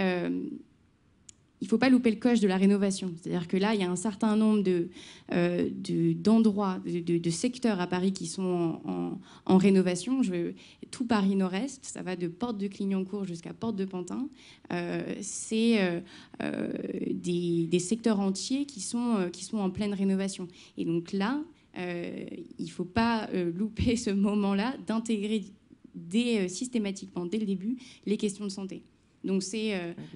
il ne faut pas louper le coche de la rénovation. C'est-à-dire que là, il y a un certain nombre d'endroits, de secteurs à Paris qui sont en rénovation. Tout Paris Nord-Est, ça va de Porte de Clignancourt jusqu'à Porte de Pantin. C'est des secteurs entiers qui sont en pleine rénovation. Et donc là, il ne faut pas louper ce moment-là d'intégrer systématiquement, dès le début, les questions de santé. Donc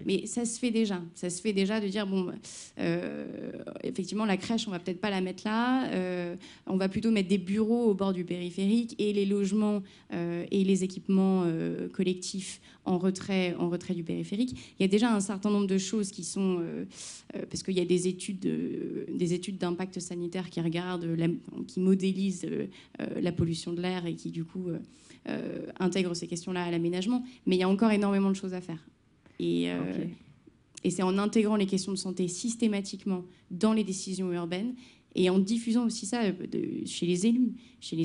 mais ça se fait déjà. Ça se fait déjà de dire effectivement la crèche on va peut-être pas la mettre là. On va plutôt mettre des bureaux au bord du périphérique et les logements et les équipements collectifs en retrait du périphérique. Il y a déjà un certain nombre de choses qui sont parce qu'il y a des études d'impact sanitaire qui regardent, qui modélisent la pollution de l'air et qui du coup intègrent ces questions-là à l'aménagement. Mais il y a encore énormément de choses à faire. Et c'est en intégrant les questions de santé systématiquement dans les décisions urbaines et en diffusant aussi ça chez les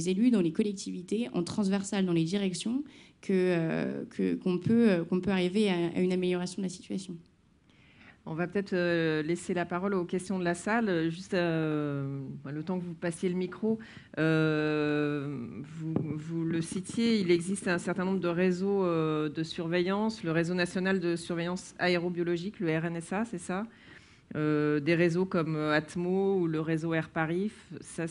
élus, dans les collectivités, en transversal dans les directions, qu'on peut arriver à une amélioration de la situation. On va peut-être laisser la parole aux questions de la salle. Juste le temps que vous passiez le micro, vous le citiez, il existe un certain nombre de réseaux de surveillance, le réseau national de surveillance aérobiologique, le RNSA, c'est ça, des réseaux comme Atmo ou le réseau Air Paris. Ça,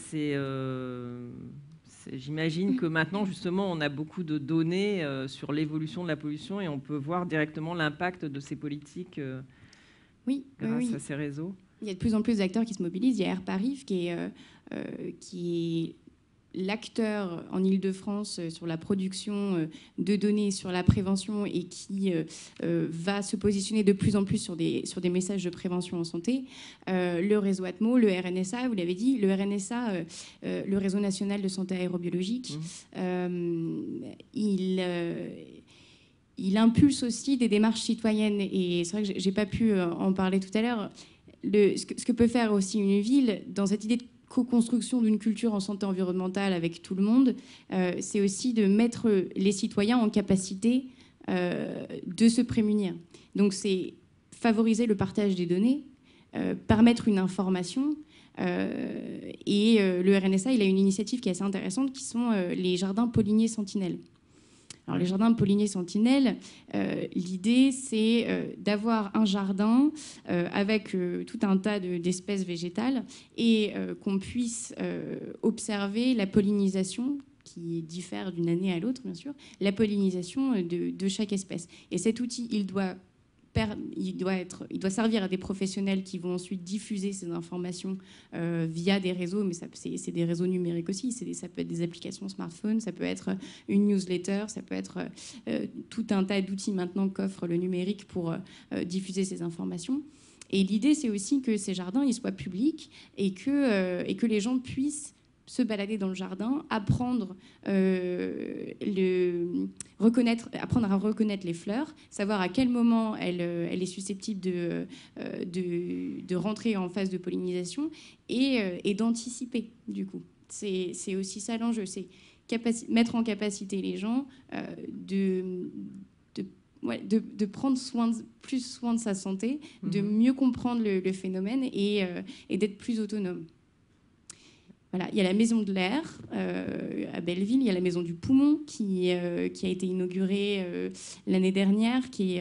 j'imagine que maintenant, justement, on a beaucoup de données sur l'évolution de la pollution et on peut voir directement l'impact de ces politiques grâce à ces réseaux. Il y a de plus en plus d'acteurs qui se mobilisent. Il y a Air Paris qui est l'acteur en Île-de-France sur la production de données, sur la prévention et qui va se positionner de plus en plus sur des messages de prévention en santé. Le réseau Atmo, le RNSA, vous l'avez dit, le RNSA, le réseau national de santé aérobiologique, il impulse aussi des démarches citoyennes. Et c'est vrai que je n'ai pas pu en parler tout à l'heure. Ce que peut faire aussi une ville, dans cette idée de co-construction d'une culture en santé environnementale avec tout le monde, c'est aussi de mettre les citoyens en capacité de se prémunir. Donc c'est favoriser le partage des données, permettre une information. Et le RNSA, il a une initiative qui est assez intéressante, qui sont les jardins polliniers sentinelles. Alors, les jardins polliniers sentinelles, l'idée, c'est d'avoir un jardin avec tout un tas d'espèces végétales et qu'on puisse observer la pollinisation qui diffère d'une année à l'autre, bien sûr, la pollinisation de chaque espèce. Et cet outil, il doit servir à des professionnels qui vont ensuite diffuser ces informations via des réseaux, mais c'est des réseaux numériques aussi. Ça peut être des applications smartphone, ça peut être une newsletter, ça peut être tout un tas d'outils maintenant qu'offre le numérique pour diffuser ces informations. Et l'idée, c'est aussi que ces jardins ils soient publics et que les gens puissent se balader dans le jardin, apprendre à reconnaître les fleurs, savoir à quel moment elle est susceptible de rentrer en phase de pollinisation et d'anticiper, du coup. C'est aussi ça l'enjeu, c'est mettre en capacité les gens de prendre plus soin de sa santé, de mieux comprendre le phénomène et d'être plus autonome. Voilà, il y a la Maison de l'Air à Belleville, il y a la Maison du Poumon qui a été inaugurée l'année dernière, qui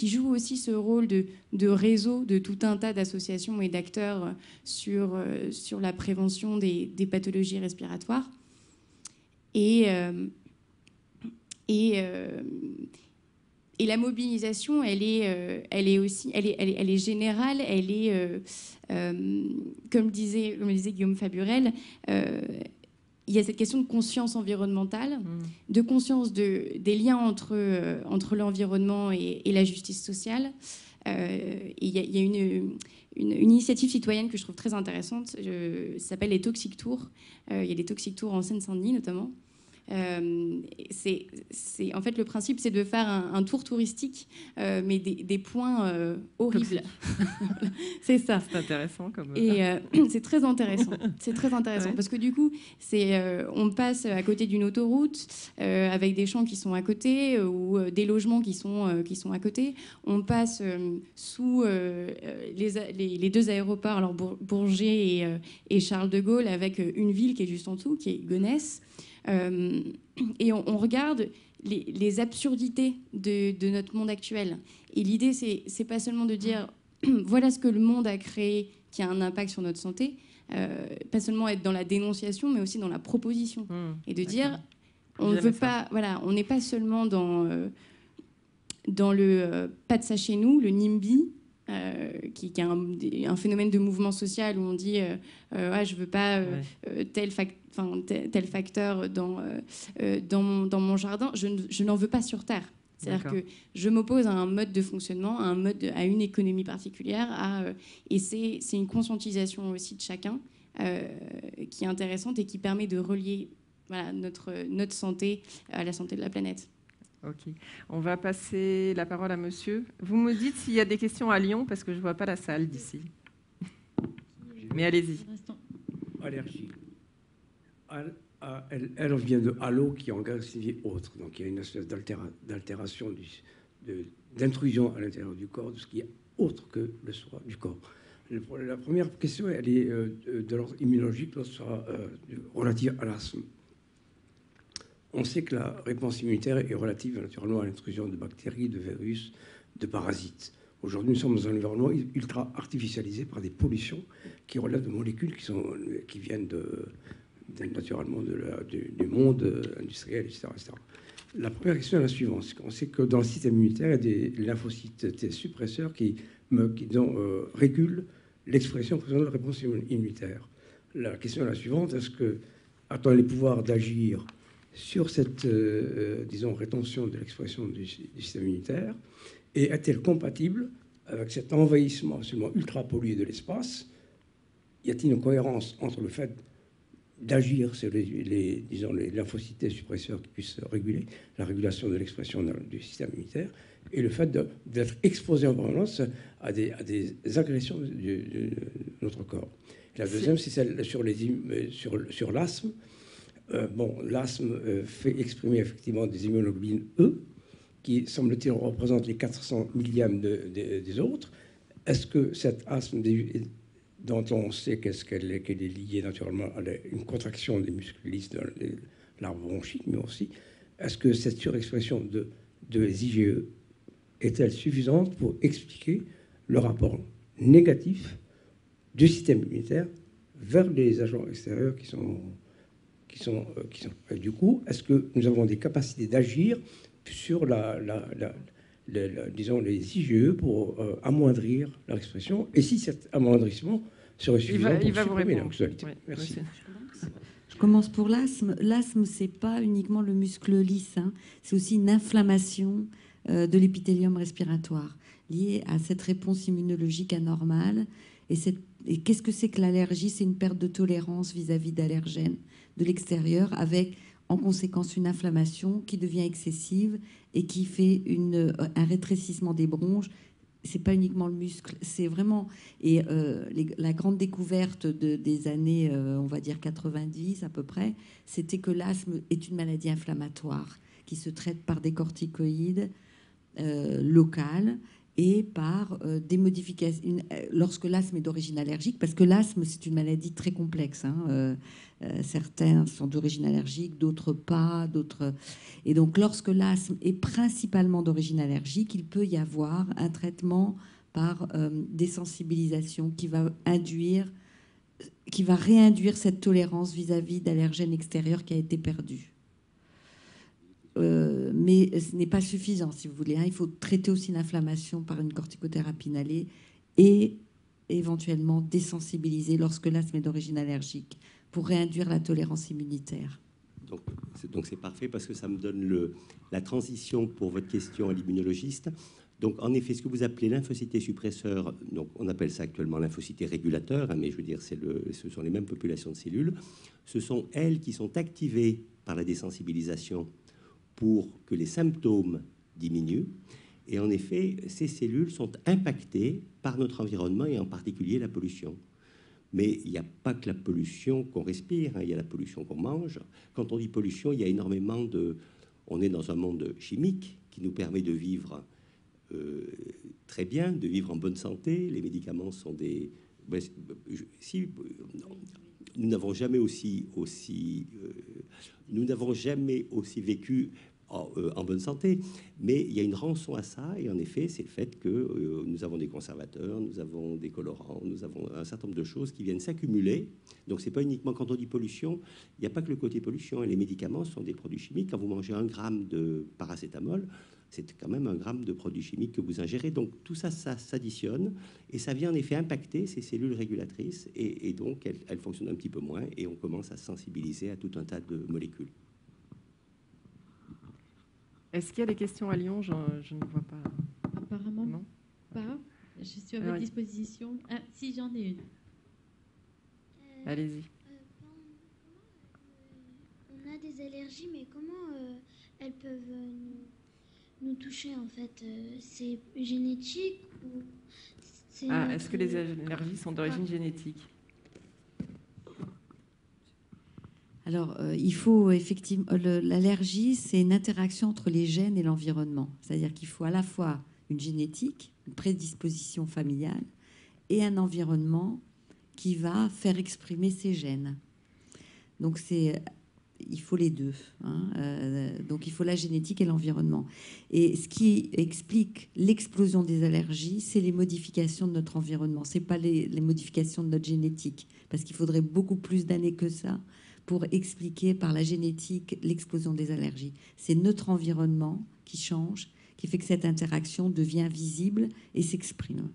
joue aussi ce rôle de réseau de tout un tas d'associations et d'acteurs sur la prévention des pathologies respiratoires. Et la mobilisation, elle est générale, elle est, comme disait Guillaume Faburel, il y a cette question de conscience environnementale, de conscience des liens entre l'environnement et la justice sociale. Il y a une initiative citoyenne que je trouve très intéressante, ça s'appelle les Toxic Tours. Il y a des Toxic Tours en Seine-Saint-Denis notamment, En fait, le principe, c'est de faire un tour touristique, mais des points horribles. C'est ça. C'est intéressant. Et c'est très intéressant. C'est très intéressant parce que du coup, on passe à côté d'une autoroute avec des champs qui sont à côté ou des logements qui sont à côté. On passe sous les deux aéroports, alors Bourget et Charles de Gaulle, avec une ville qui est juste en dessous, qui est Gonesse. Et on regarde les absurdités de notre monde actuel. Et l'idée, c'est pas seulement de dire voilà ce que le monde a créé qui a un impact sur notre santé, pas seulement être dans la dénonciation, mais aussi dans la proposition. Et de dire on ne veut pas, voilà, on n'est pas seulement dans le pas de ça chez nous, le NIMBY, qui est un phénomène de mouvement social où on dit je veux pas tel facteur dans mon jardin, je n'en veux pas sur Terre. C'est-à-dire que je m'oppose à un mode de fonctionnement, à une économie particulière, et c'est une conscientisation aussi de chacun qui est intéressante et qui permet de relier notre santé à la santé de la planète. Ok. On va passer la parole à monsieur. Vous me dites s'il y a des questions à Lyon, parce que je ne vois pas la salle d'ici. Mais allez-y. Allergie. Elle vient de halo qui engage signifié autre. Donc il y a une espèce d'altération, d'intrusion à l'intérieur du corps, de ce qui est autre que le soi du corps. La première question, elle est de l'ordre immunologique, l'autre sera relative à l'asthme. On sait que la réponse immunitaire est relative naturellement à l'intrusion de bactéries, de virus, de parasites. Aujourd'hui, nous sommes dans un environnement ultra artificialisé par des pollutions qui relèvent de molécules qui viennent naturellement du monde industriel, etc., etc. La première question est la suivante. On sait que dans le système immunitaire, il y a des lymphocytes T suppresseurs qui régulent l'expression de la réponse immunitaire. La question est la suivante. Est-ce qu'on a les pouvoirs d'agir sur cette, rétention de l'expression du système immunitaire, et est-elle compatible avec cet envahissement absolument ultra pollué de l'espace? Y a-t-il une cohérence entre le fait d'agir sur les lymphocytes suppresseurs qui puissent réguler la régulation de l'expression du système immunitaire et le fait d'être exposé en permanence à des agressions de notre corps? Et la deuxième, c'est celle sur l'asthme. L'asthme fait exprimer effectivement des immunoglobulines E, qui, semble-t-il, représentent les 400 millièmes des autres. Est-ce que cet asthme, dont on sait qu'elle est liée naturellement à une contraction des muscles lisses de l'arbre bronchique, mais aussi, est-ce que cette surexpression de IgE est-elle suffisante pour expliquer le rapport négatif du système immunitaire vers les agents extérieurs qui sont du coup, est-ce que nous avons des capacités d'agir sur les IgE pour amoindrir leur expression, et si cet amoindrissement serait suffisant pour supprimer la causalité? Merci. Je commence pour l'asthme. L'asthme, c'est pas uniquement le muscle lisse, c'est aussi une inflammation de l'épithélium respiratoire liée à cette réponse immunologique anormale. Et qu'est-ce que c'est que l'allergie? C'est une perte de tolérance vis-à-vis d'allergènes de l'extérieur, avec en conséquence une inflammation qui devient excessive et qui fait un rétrécissement des bronches. C'est pas uniquement le muscle, c'est vraiment... Et la grande découverte des années, on va dire 90 à peu près, c'était que l'asthme est une maladie inflammatoire qui se traite par des corticoïdes locales et par des modifications, lorsque l'asthme est d'origine allergique, parce que l'asthme, c'est une maladie très complexe. Certains sont d'origine allergique, d'autres pas, Et donc, lorsque l'asthme est principalement d'origine allergique, il peut y avoir un traitement par désensibilisation qui va réinduire cette tolérance vis-à-vis d'allergènes extérieurs qui a été perdue. Mais ce n'est pas suffisant, si vous voulez. Il faut traiter aussi l'inflammation par une corticothérapie inhalée et éventuellement désensibiliser lorsque l'asthme est d'origine allergique pour réinduire la tolérance immunitaire. Donc c'est parfait parce que ça me donne la transition pour votre question à l'immunologiste. Donc, en effet, ce que vous appelez lymphocytes suppresseurs, donc on appelle ça actuellement lymphocytes régulateurs, hein, mais je veux dire, ce sont les mêmes populations de cellules. Ce sont elles qui sont activées par la désensibilisation pour que les symptômes diminuent. Et en effet, ces cellules sont impactées par notre environnement et en particulier la pollution. Mais il n'y a pas que la pollution qu'on respire, hein, il y a la pollution qu'on mange. Quand on dit pollution, il y a énormément de... On est dans un monde chimique qui nous permet de vivre très bien, de vivre en bonne santé. Les médicaments sont des... Si, nous n'avons jamais aussi vécu en bonne santé, mais il y a une rançon à ça, et en effet, c'est le fait que nous avons des conservateurs, nous avons des colorants, nous avons un certain nombre de choses qui viennent s'accumuler. Donc, c'est pas uniquement quand on dit pollution, il n'y a pas que le côté pollution. Et les médicaments sont des produits chimiques. Quand vous mangez 1 gramme de paracétamol, c'est quand même 1 gramme de produits chimiques que vous ingérez. Donc, tout ça, ça s'additionne, et ça vient en effet impacter ces cellules régulatrices, et donc elles fonctionnent un petit peu moins, et on commence à sensibiliser à tout un tas de molécules. Est-ce qu'il y a des questions à Lyon? Je ne vois pas. Apparemment Non. pas. Je suis à votre disposition. Ah, si, j'en ai une. Allez-y. On a des allergies, mais comment elles peuvent nous toucher, en fait? C'est génétique ou c'est Est-ce que les allergies sont d'origine génétique? Alors, il faut effectivement... L'allergie, c'est une interaction entre les gènes et l'environnement. C'est-à-dire qu'il faut à la fois une génétique, une prédisposition familiale, et un environnement qui va faire exprimer ces gènes. Donc, il faut les deux. Hein. Donc, il faut la génétique et l'environnement. Et ce qui explique l'explosion des allergies, c'est les modifications de notre environnement. Ce n'est pas les modifications de notre génétique, parce qu'il faudrait beaucoup plus d'années que ça pour expliquer par la génétique l'explosion des allergies. C'est notre environnement qui change, qui fait que cette interaction devient visible et s'exprime.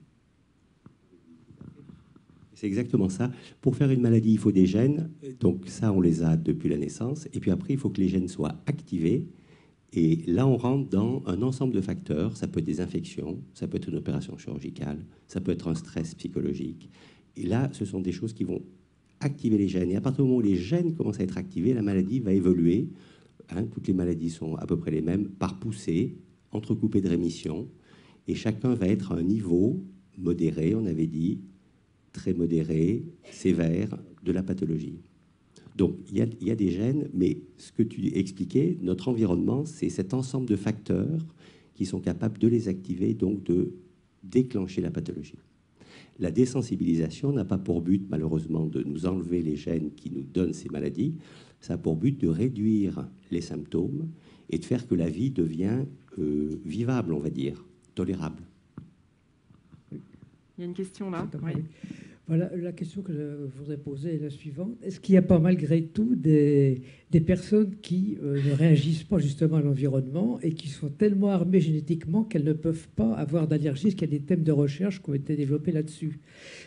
C'est exactement ça. Pour faire une maladie, il faut des gènes. Donc ça, on les a depuis la naissance. Et puis après, il faut que les gènes soient activés. Et là, on rentre dans un ensemble de facteurs. Ça peut être des infections, ça peut être une opération chirurgicale, ça peut être un stress psychologique. Et là, ce sont des choses qui vont activer les gènes. Et à partir du moment où les gènes commencent à être activés, la maladie va évoluer. Hein, toutes les maladies sont à peu près les mêmes, par poussée, entrecoupées de rémission. Et chacun va être à un niveau modéré, on avait dit, très modéré, sévère, de la pathologie. Donc, il y a des gènes, mais ce que tu expliquais, notre environnement, c'est cet ensemble de facteurs qui sont capables de les activer, donc de déclencher la pathologie. La désensibilisation n'a pas pour but, malheureusement, de nous enlever les gènes qui nous donnent ces maladies. Ça a pour but de réduire les symptômes et de faire que la vie devient vivable, on va dire, tolérable. Il y a une question là. Oui. Voilà, la question que je voudrais poser est la suivante. Est-ce qu'il n'y a pas malgré tout des personnes qui ne réagissent pas justement à l'environnement et qui sont tellement armées génétiquement qu'elles ne peuvent pas avoir d'allergie? Est-ce qu'il y a des thèmes de recherche qui ont été développés là-dessus?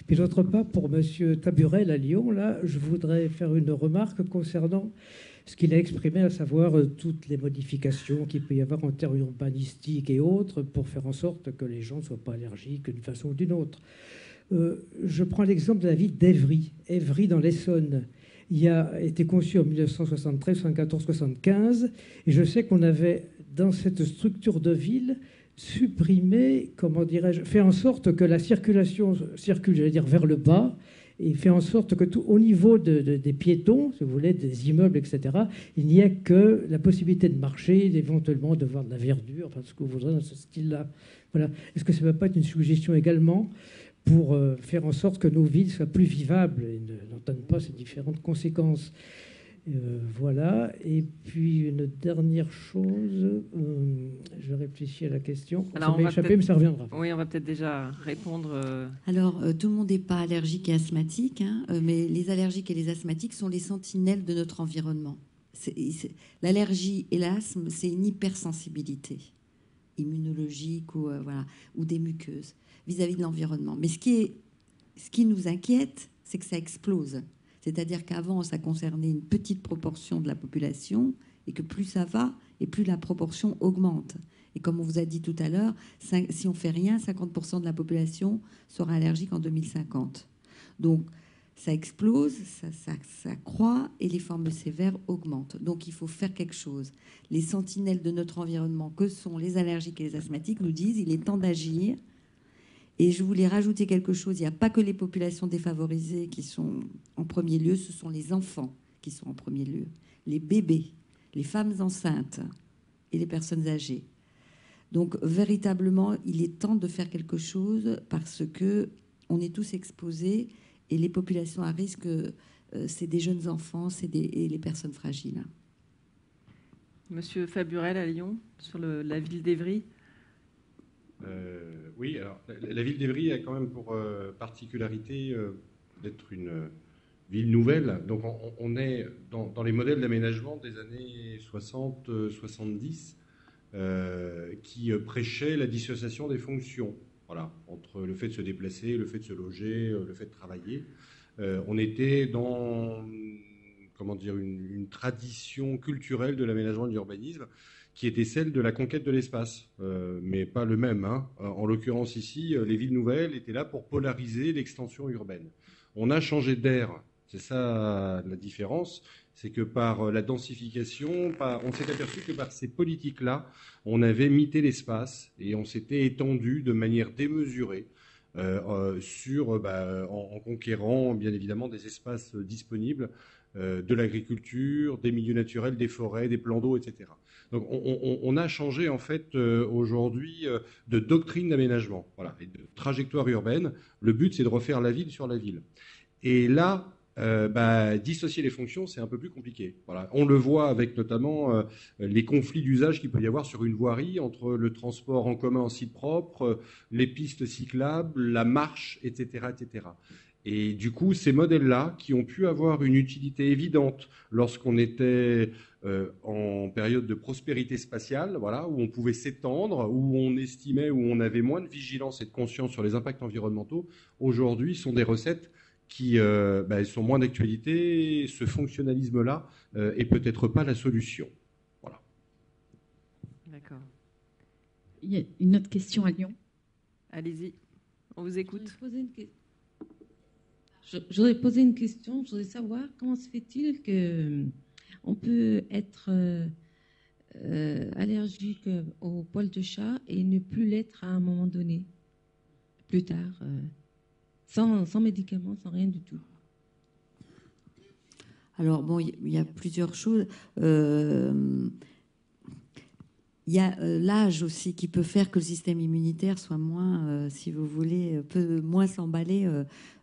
Puis d'autre part, pour M. Taburel à Lyon, là, je voudrais faire une remarque concernant ce qu'il a exprimé, à savoir toutes les modifications qu'il peut y avoir en termes urbanistiques et autres pour faire en sorte que les gens ne soient pas allergiques d'une façon ou d'une autre. Je prends l'exemple de la ville d'Évry. Évry, dans l'Essonne, il a été conçu en 1973, 74, 75. Et je sais qu'on avait, dans cette structure de ville, supprimé, comment dirais-je, fait en sorte que la circulation circule, j'allais dire, vers le bas, et fait en sorte que tout, au niveau des piétons, si vous voulez, des immeubles, etc., il n'y a que la possibilité de marcher, éventuellement de voir de la verdure, enfin, ce que vous voudrez dans ce style-là. Voilà. Est-ce que ça ne va pas être une suggestion également pour faire en sorte que nos villes soient plus vivables et n'entendent pas ces différentes conséquences? Voilà. Et puis, une dernière chose, je réfléchis à la question. Ça m'a échappé, mais ça reviendra. Oui, on va peut-être déjà répondre. Alors, tout le monde n'est pas allergique et asthmatique, hein, mais les allergiques et les asthmatiques sont les sentinelles de notre environnement. L'allergie et l'asthme, c'est une hypersensibilité immunologique ou des muqueuses vis-à-vis de l'environnement. Mais ce qui nous inquiète, c'est que ça explose. C'est-à-dire qu'avant, ça concernait une petite proportion de la population et que plus ça va, et plus la proportion augmente. Et comme on vous a dit tout à l'heure, si on ne fait rien, 50% de la population sera allergique en 2050. Donc, ça explose, ça croît et les formes sévères augmentent. Donc, il faut faire quelque chose. Les sentinelles de notre environnement, que sont les allergiques et les asthmatiques, nous disent qu'il est temps d'agir. Et je voulais rajouter quelque chose. Il n'y a pas que les populations défavorisées qui sont en premier lieu, ce sont les enfants qui sont en premier lieu, les bébés, les femmes enceintes et les personnes âgées. Donc, véritablement, il est temps de faire quelque chose parce qu'on est tous exposés et les populations à risque, c'est des jeunes enfants et les personnes fragiles. Monsieur Faburel à Lyon, sur la ville d'Évry. Oui, alors la ville d'Évry a quand même pour particularité d'être une ville nouvelle. Donc on est dans les modèles d'aménagement des années 60-70 qui prêchaient la dissociation des fonctions. Voilà, entre le fait de se déplacer, le fait de se loger, le fait de travailler. On était dans une tradition culturelle de l'aménagement et de l'urbanisme qui était celle de la conquête de l'espace, mais pas le même. Hein. En l'occurrence ici, les villes nouvelles étaient là pour polariser l'extension urbaine. On a changé d'air, c'est ça la différence, c'est que par la densification, on s'est aperçu que par ces politiques-là, on avait mité l'espace et on s'était étendu de manière démesurée en conquérant bien évidemment des espaces disponibles, de l'agriculture, des milieux naturels, des forêts, des plans d'eau, etc. Donc on a changé en fait aujourd'hui de doctrine d'aménagement, voilà, et de trajectoire urbaine. Le but, c'est de refaire la ville sur la ville. Et là, dissocier les fonctions, c'est un peu plus compliqué. Voilà. On le voit avec notamment les conflits d'usage qu'il peut y avoir sur une voirie entre le transport en commun en site propre, les pistes cyclables, la marche, etc., etc. Et du coup, ces modèles-là, qui ont pu avoir une utilité évidente lorsqu'on était en période de prospérité spatiale, voilà, où on pouvait s'étendre, où on estimait, où on avait moins de vigilance et de conscience sur les impacts environnementaux, aujourd'hui sont des recettes qui sont moins d'actualité. Ce fonctionnalisme-là est peut-être pas la solution. Voilà. D'accord. Il y a une autre question à Lyon. Allez-y, on vous écoute. J'aurais posé une question. Je voudrais savoir comment se fait-il qu'on peut être allergique au poil de chat et ne plus l'être à un moment donné, plus tard. Sans médicaments, sans rien du tout. Alors, bon, il y a plusieurs choses. Il y a l'âge aussi qui peut faire que le système immunitaire soit moins, si vous voulez, peut moins s'emballer.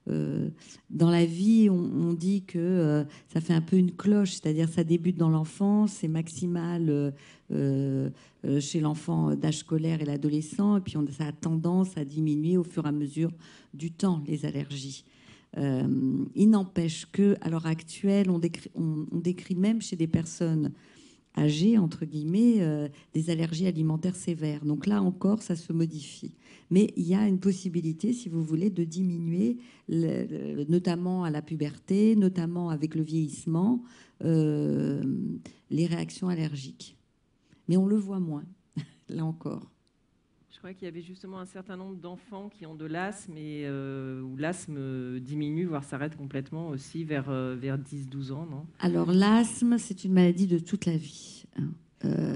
Dans la vie, on dit que ça fait un peu une cloche, c'est-à-dire ça débute dans l'enfance, c'est maximal chez l'enfant d'âge scolaire et l'adolescent, et puis ça a tendance à diminuer au fur et à mesure du temps, les allergies. Il n'empêche qu'à l'heure actuelle, on décrit même chez des personnes âgées, entre guillemets, des allergies alimentaires sévères. Donc là encore, ça se modifie. Mais il y a une possibilité, si vous voulez, de diminuer, notamment à la puberté, notamment avec le vieillissement, les réactions allergiques. Mais on le voit moins, là encore. Je crois qu'il y avait justement un certain nombre d'enfants qui ont de l'asthme et où l'asthme diminue, voire s'arrête complètement aussi vers 10-12 ans, non? Alors l'asthme, c'est une maladie de toute la vie.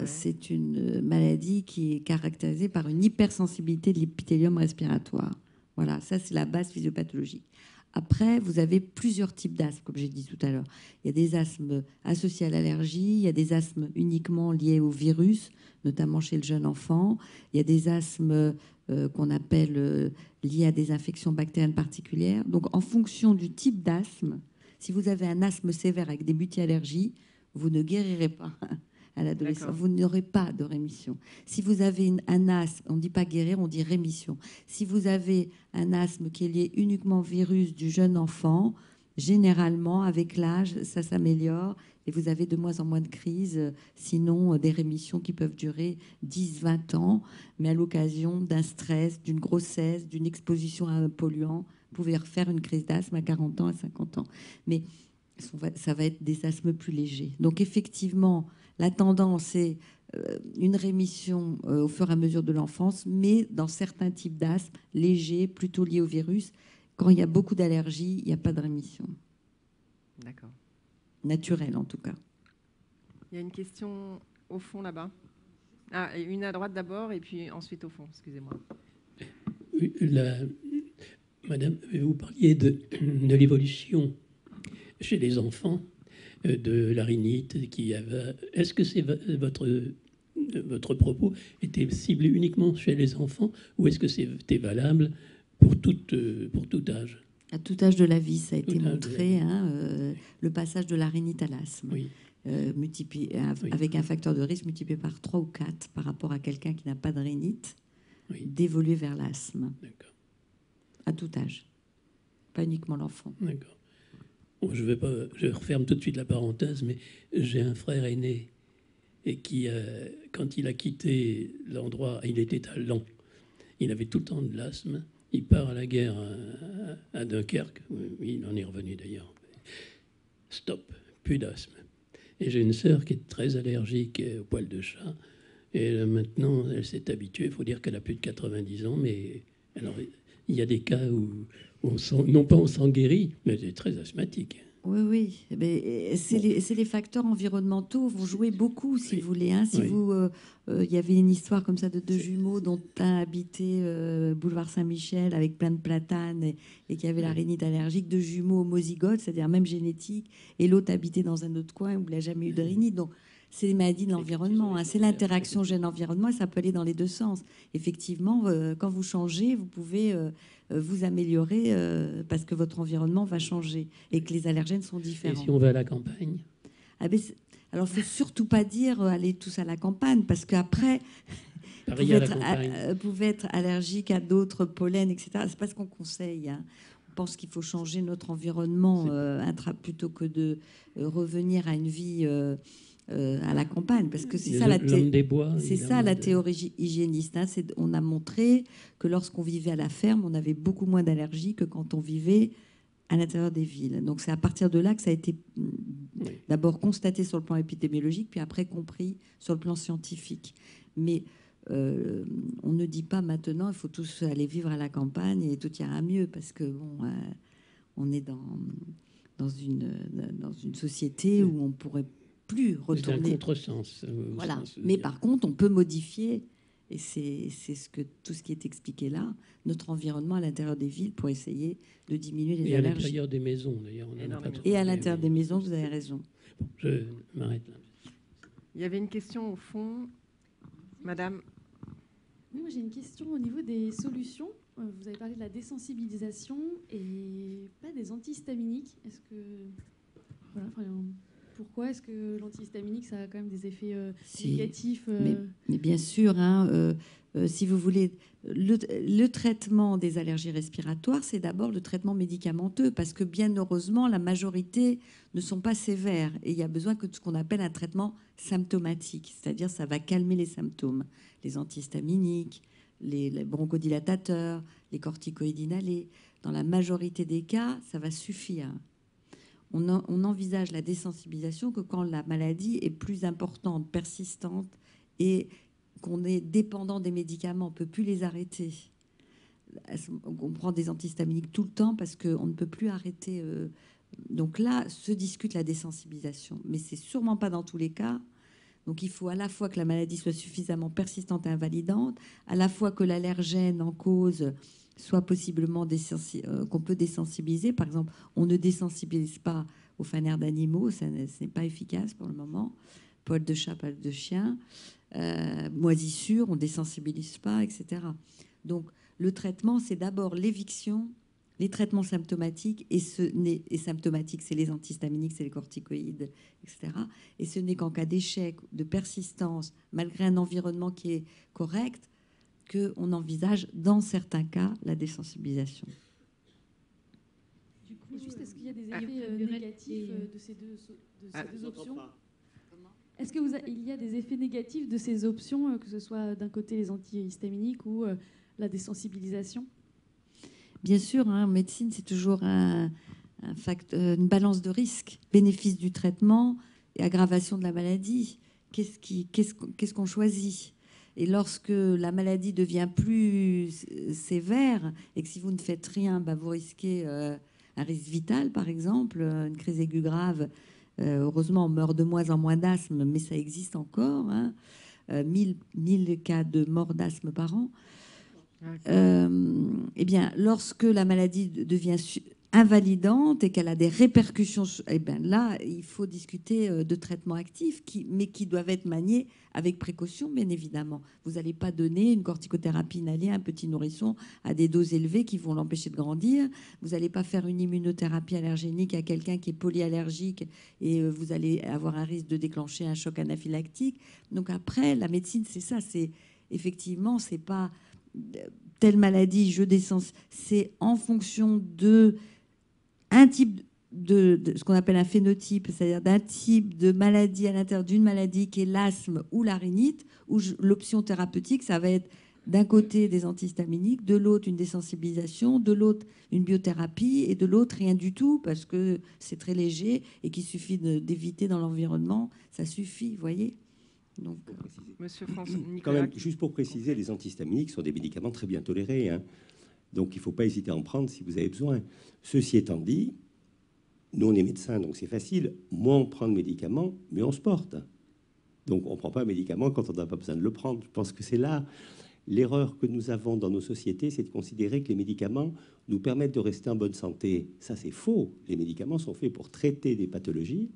C'est une maladie qui est caractérisée par une hypersensibilité de l'épithélium respiratoire. Voilà, ça c'est la base physiopathologique. Après, vous avez plusieurs types d'asthme, comme j'ai dit tout à l'heure. Il y a des asthmes associés à l'allergie, il y a des asthmes uniquement liés au virus, notamment chez le jeune enfant. Il y a des asthmes qu'on appelle liés à des infections bactériennes particulières. Donc, en fonction du type d'asthme, si vous avez un asthme sévère avec des multi-allergies, vous ne guérirez pas à l'adolescence. Vous n'aurez pas de rémission. Si vous avez un asthme, on ne dit pas guérir, on dit rémission. Si vous avez un asthme qui est lié uniquement au virus du jeune enfant, généralement, avec l'âge, ça s'améliore et vous avez de moins en moins de crises, sinon des rémissions qui peuvent durer 10-20 ans, mais à l'occasion d'un stress, d'une grossesse, d'une exposition à un polluant, vous pouvez refaire une crise d'asthme à 40 ans, à 50 ans. Mais ça va être des asthmes plus légers. Donc effectivement, la tendance est une rémission au fur et à mesure de l'enfance, mais dans certains types d'asthme légers, plutôt liés au virus, quand il y a beaucoup d'allergies, il n'y a pas de rémission. D'accord. Naturelle, en tout cas. Il y a une question au fond, là-bas. Ah, une à droite d'abord, et puis ensuite au fond, excusez-moi. Oui, madame, vous parliez de l'évolution chez les enfants de la rhinite. Est-ce que votre propos était ciblé uniquement chez les enfants, ou est-ce que c'était valable pour tout âge? À tout âge de la vie, ça a été montré, le passage de la rhinite à l'asthme. Oui. Avec un facteur de risque multiplié par 3 ou 4 par rapport à quelqu'un qui n'a pas de rhinite, d'évoluer vers l'asthme. D'accord. À tout âge, pas uniquement l'enfant. D'accord. Bon, je referme tout de suite la parenthèse, mais j'ai un frère aîné et qui, quand il a quitté l'endroit, il était à Laon. Il avait tout le temps de l'asthme. Il part à la guerre à Dunkerque. Oui, il en est revenu d'ailleurs. Stop, plus d'asthme. Et j'ai une sœur qui est très allergique aux poils de chat. Et maintenant, elle s'est habituée. Il faut dire qu'elle a plus de 90 ans. Mais alors, il y a des cas où on non pas on s'en guérit, mais elle est très asthmatique. Oui, oui. C'est les facteurs environnementaux vont jouer beaucoup, si vous voulez. Hein. Si il y avait une histoire comme ça de deux jumeaux dont un habitait boulevard Saint-Michel avec plein de platanes et qui avait la rhinite allergique, deux jumeaux homozygotes, c'est-à-dire même génétique, et l'autre habitait dans un autre coin où il n'a jamais eu de rhinite. Donc, c'est les maladies de l'environnement. Hein. C'est l'interaction gène-environnement et ça peut aller dans les deux sens. Effectivement, quand vous changez, vous pouvez vous améliorer parce que votre environnement va changer et que les allergènes sont différents. Et si on va à la campagne? Alors, il ne faut surtout pas dire aller tous à la campagne parce qu'après, vous pouvez être allergique à d'autres pollens, etc. Ce n'est pas ce qu'on conseille. Hein. On pense qu'il faut changer notre environnement plutôt que de revenir à une vie... à la campagne, parce que c'est ça la théorie hygiéniste. Hein. On a montré que lorsqu'on vivait à la ferme, on avait beaucoup moins d'allergies que quand on vivait à l'intérieur des villes. Donc c'est à partir de là que ça a été d'abord constaté sur le plan épidémiologique, puis après compris sur le plan scientifique. Mais on ne dit pas maintenant il faut tous aller vivre à la campagne et tout ira mieux, parce que on est dans une société où on pourrait plus retourner. C'est un contresens. Voilà. Mais par contre, on peut modifier, et c'est tout ce qui est expliqué là, notre environnement à l'intérieur des villes pour essayer de diminuer les allergies. Et à l'intérieur des maisons, d'ailleurs. Et à l'intérieur des maisons, vous avez raison. Bon, je m'arrête là. Il y avait une question au fond. Madame. Oui, moi j'ai une question au niveau des solutions. Vous avez parlé de la désensibilisation et pas des antihistaminiques. Est-ce que... Voilà, pourquoi est-ce que l'antihistaminique, ça a quand même des effets négatifs mais bien sûr, hein, si vous voulez, le traitement des allergies respiratoires, c'est d'abord le traitement médicamenteux, parce que bien heureusement, la majorité ne sont pas sévères. Et il y a besoin de ce qu'on appelle un traitement symptomatique, c'est-à-dire ça va calmer les symptômes. Les antihistaminiques, les bronchodilatateurs, les corticoïdes inhalés. Dans la majorité des cas, ça va suffire. On envisage la désensibilisation que quand la maladie est plus importante, persistante, et qu'on est dépendant des médicaments, on ne peut plus les arrêter. On prend des antihistaminiques tout le temps parce qu'on ne peut plus arrêter. Donc là, se discute la désensibilisation. Mais ce n'est sûrement pas dans tous les cas. Donc il faut à la fois que la maladie soit suffisamment persistante et invalidante, à la fois que l'allergène en cause soit possiblement qu'on peut désensibiliser. Par exemple, on ne désensibilise pas aux fanères d'animaux, ce n'est pas efficace pour le moment. Poils de chat, poils de chien, moisissure, on ne désensibilise pas, etc. Donc le traitement, c'est d'abord l'éviction, les traitements symptomatiques, et symptomatiques, c'est les antihistaminiques, c'est les corticoïdes, etc. Et ce n'est qu'en cas d'échec, de persistance, malgré un environnement qui est correct, qu'on envisage, dans certains cas, la désensibilisation. Du coup, juste, est-ce qu'il y a des effets négatifs de ces deux options? Est-ce qu'il y a des effets négatifs de ces options, que ce soit d'un côté les antihistaminiques ou la désensibilisation? Bien sûr, hein, en médecine, c'est toujours une balance de risque, bénéfice du traitement et aggravation de la maladie, qu'est-ce qu'on choisit? Et lorsque la maladie devient plus sévère et que si vous ne faites rien, vous risquez un risque vital, par exemple, une crise aiguë grave. Heureusement, on meurt de moins en moins d'asthme, mais ça existe encore. 1000 cas de mort d'asthme par an. Eh bien, lorsque la maladie devient invalidante et qu'elle a des répercussions, eh bien là, il faut discuter de traitements actifs, mais qui doivent être maniés avec précaution, bien évidemment. Vous n'allez pas donner une corticothérapie inhalée à un petit nourrisson à des doses élevées qui vont l'empêcher de grandir. Vous n'allez pas faire une immunothérapie allergénique à quelqu'un qui est polyallergique et vous allez avoir un risque de déclencher un choc anaphylactique. Donc après, la médecine, c'est ça. C'est effectivement, c'est pas telle maladie, je descends. C'est en fonction de un type de ce qu'on appelle un phénotype, c'est-à-dire d'un type de maladie à l'intérieur d'une maladie qui est l'asthme ou la rhinite, où l'option thérapeutique, ça va être d'un côté des antihistaminiques, de l'autre une désensibilisation, de l'autre une biothérapie et de l'autre rien du tout parce que c'est très léger et qu'il suffit d'éviter dans l'environnement, ça suffit, vous voyez. Donc, Monsieur François Nicolas. Quand même, juste pour préciser, les antihistaminiques sont des médicaments très bien tolérés, hein. Donc il ne faut pas hésiter à en prendre si vous avez besoin. Ceci étant dit, nous, on est médecins, donc c'est facile. Moins on prend de médicaments, mieux on se porte. Donc, on ne prend pas un médicament quand on n'a pas besoin de le prendre. Je pense que c'est là l'erreur que nous avons dans nos sociétés, c'est de considérer que les médicaments nous permettent de rester en bonne santé. Ça, c'est faux. Les médicaments sont faits pour traiter des pathologies.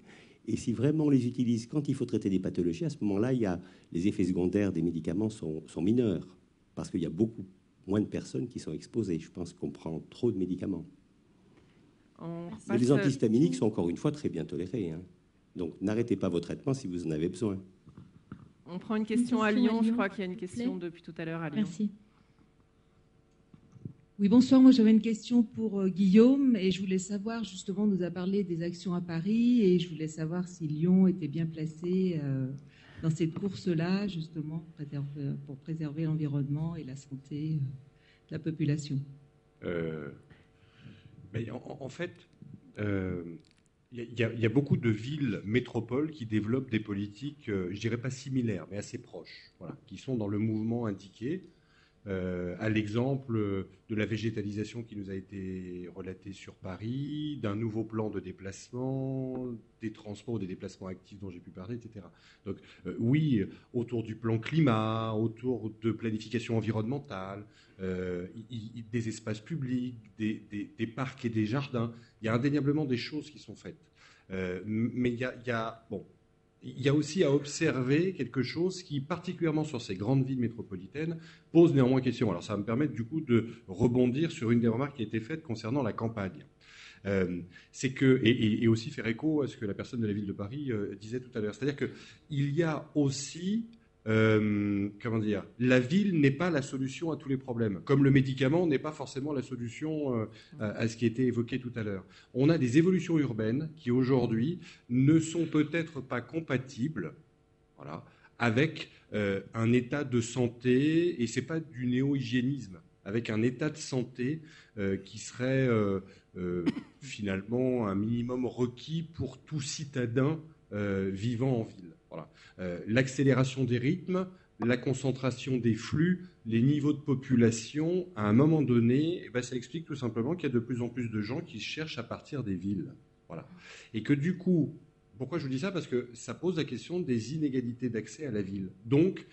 Et si vraiment on les utilise quand il faut traiter des pathologies, à ce moment-là, les effets secondaires des médicaments sont mineurs. Parce qu'il y a beaucoup moins de personnes qui sont exposées. Je pense qu'on prend trop de médicaments. Mais les antihistaminiques sont encore une fois très bien tolérés, hein. Donc n'arrêtez pas vos traitements si vous en avez besoin. On prend une question à Lyon. Je crois qu'il y a une question depuis tout à l'heure à Lyon. Merci. Oui, bonsoir. Moi, j'avais une question pour Guillaume et je voulais savoir, justement, on nous a parlé des actions à Paris et je voulais savoir si Lyon était bien placé dans cette course-là, justement, pour préserver l'environnement et la santé de la population. Mais en fait, il y a beaucoup de villes métropoles qui développent des politiques, je dirais pas similaires, mais assez proches, voilà, qui sont dans le mouvement indiqué. À l'exemple de la végétalisation qui nous a été relatée sur Paris, d'un nouveau plan de déplacement, des transports, des déplacements actifs dont j'ai pu parler, etc. Donc oui, autour du plan climat, autour de planification environnementale, des espaces publics, des parcs et des jardins, il y a indéniablement des choses qui sont faites. Mais il y a aussi à observer quelque chose qui, particulièrement sur ces grandes villes métropolitaines, pose néanmoins question. Alors ça va me permettre du coup de rebondir sur une des remarques qui a été faite concernant la campagne. C'est que, et aussi faire écho à ce que la personne de la ville de Paris disait tout à l'heure, c'est-à-dire qu'il y a aussi, la ville n'est pas la solution à tous les problèmes, comme le médicament n'est pas forcément la solution à ce qui a été évoqué tout à l'heure. On a des évolutions urbaines qui aujourd'hui ne sont peut-être pas compatibles, voilà, avec un état de santé, et c'est pas du néo-hygiénisme, avec un état de santé qui serait finalement un minimum requis pour tout citadin vivant en ville. Voilà. L'accélération des rythmes, la concentration des flux, les niveaux de population, à un moment donné, ça explique tout simplement qu'il y a de plus en plus de gens qui cherchent à partir des villes. Voilà. Et que du coup, pourquoi je vous dis ça? Parce que ça pose la question des inégalités d'accès à la ville. Donc,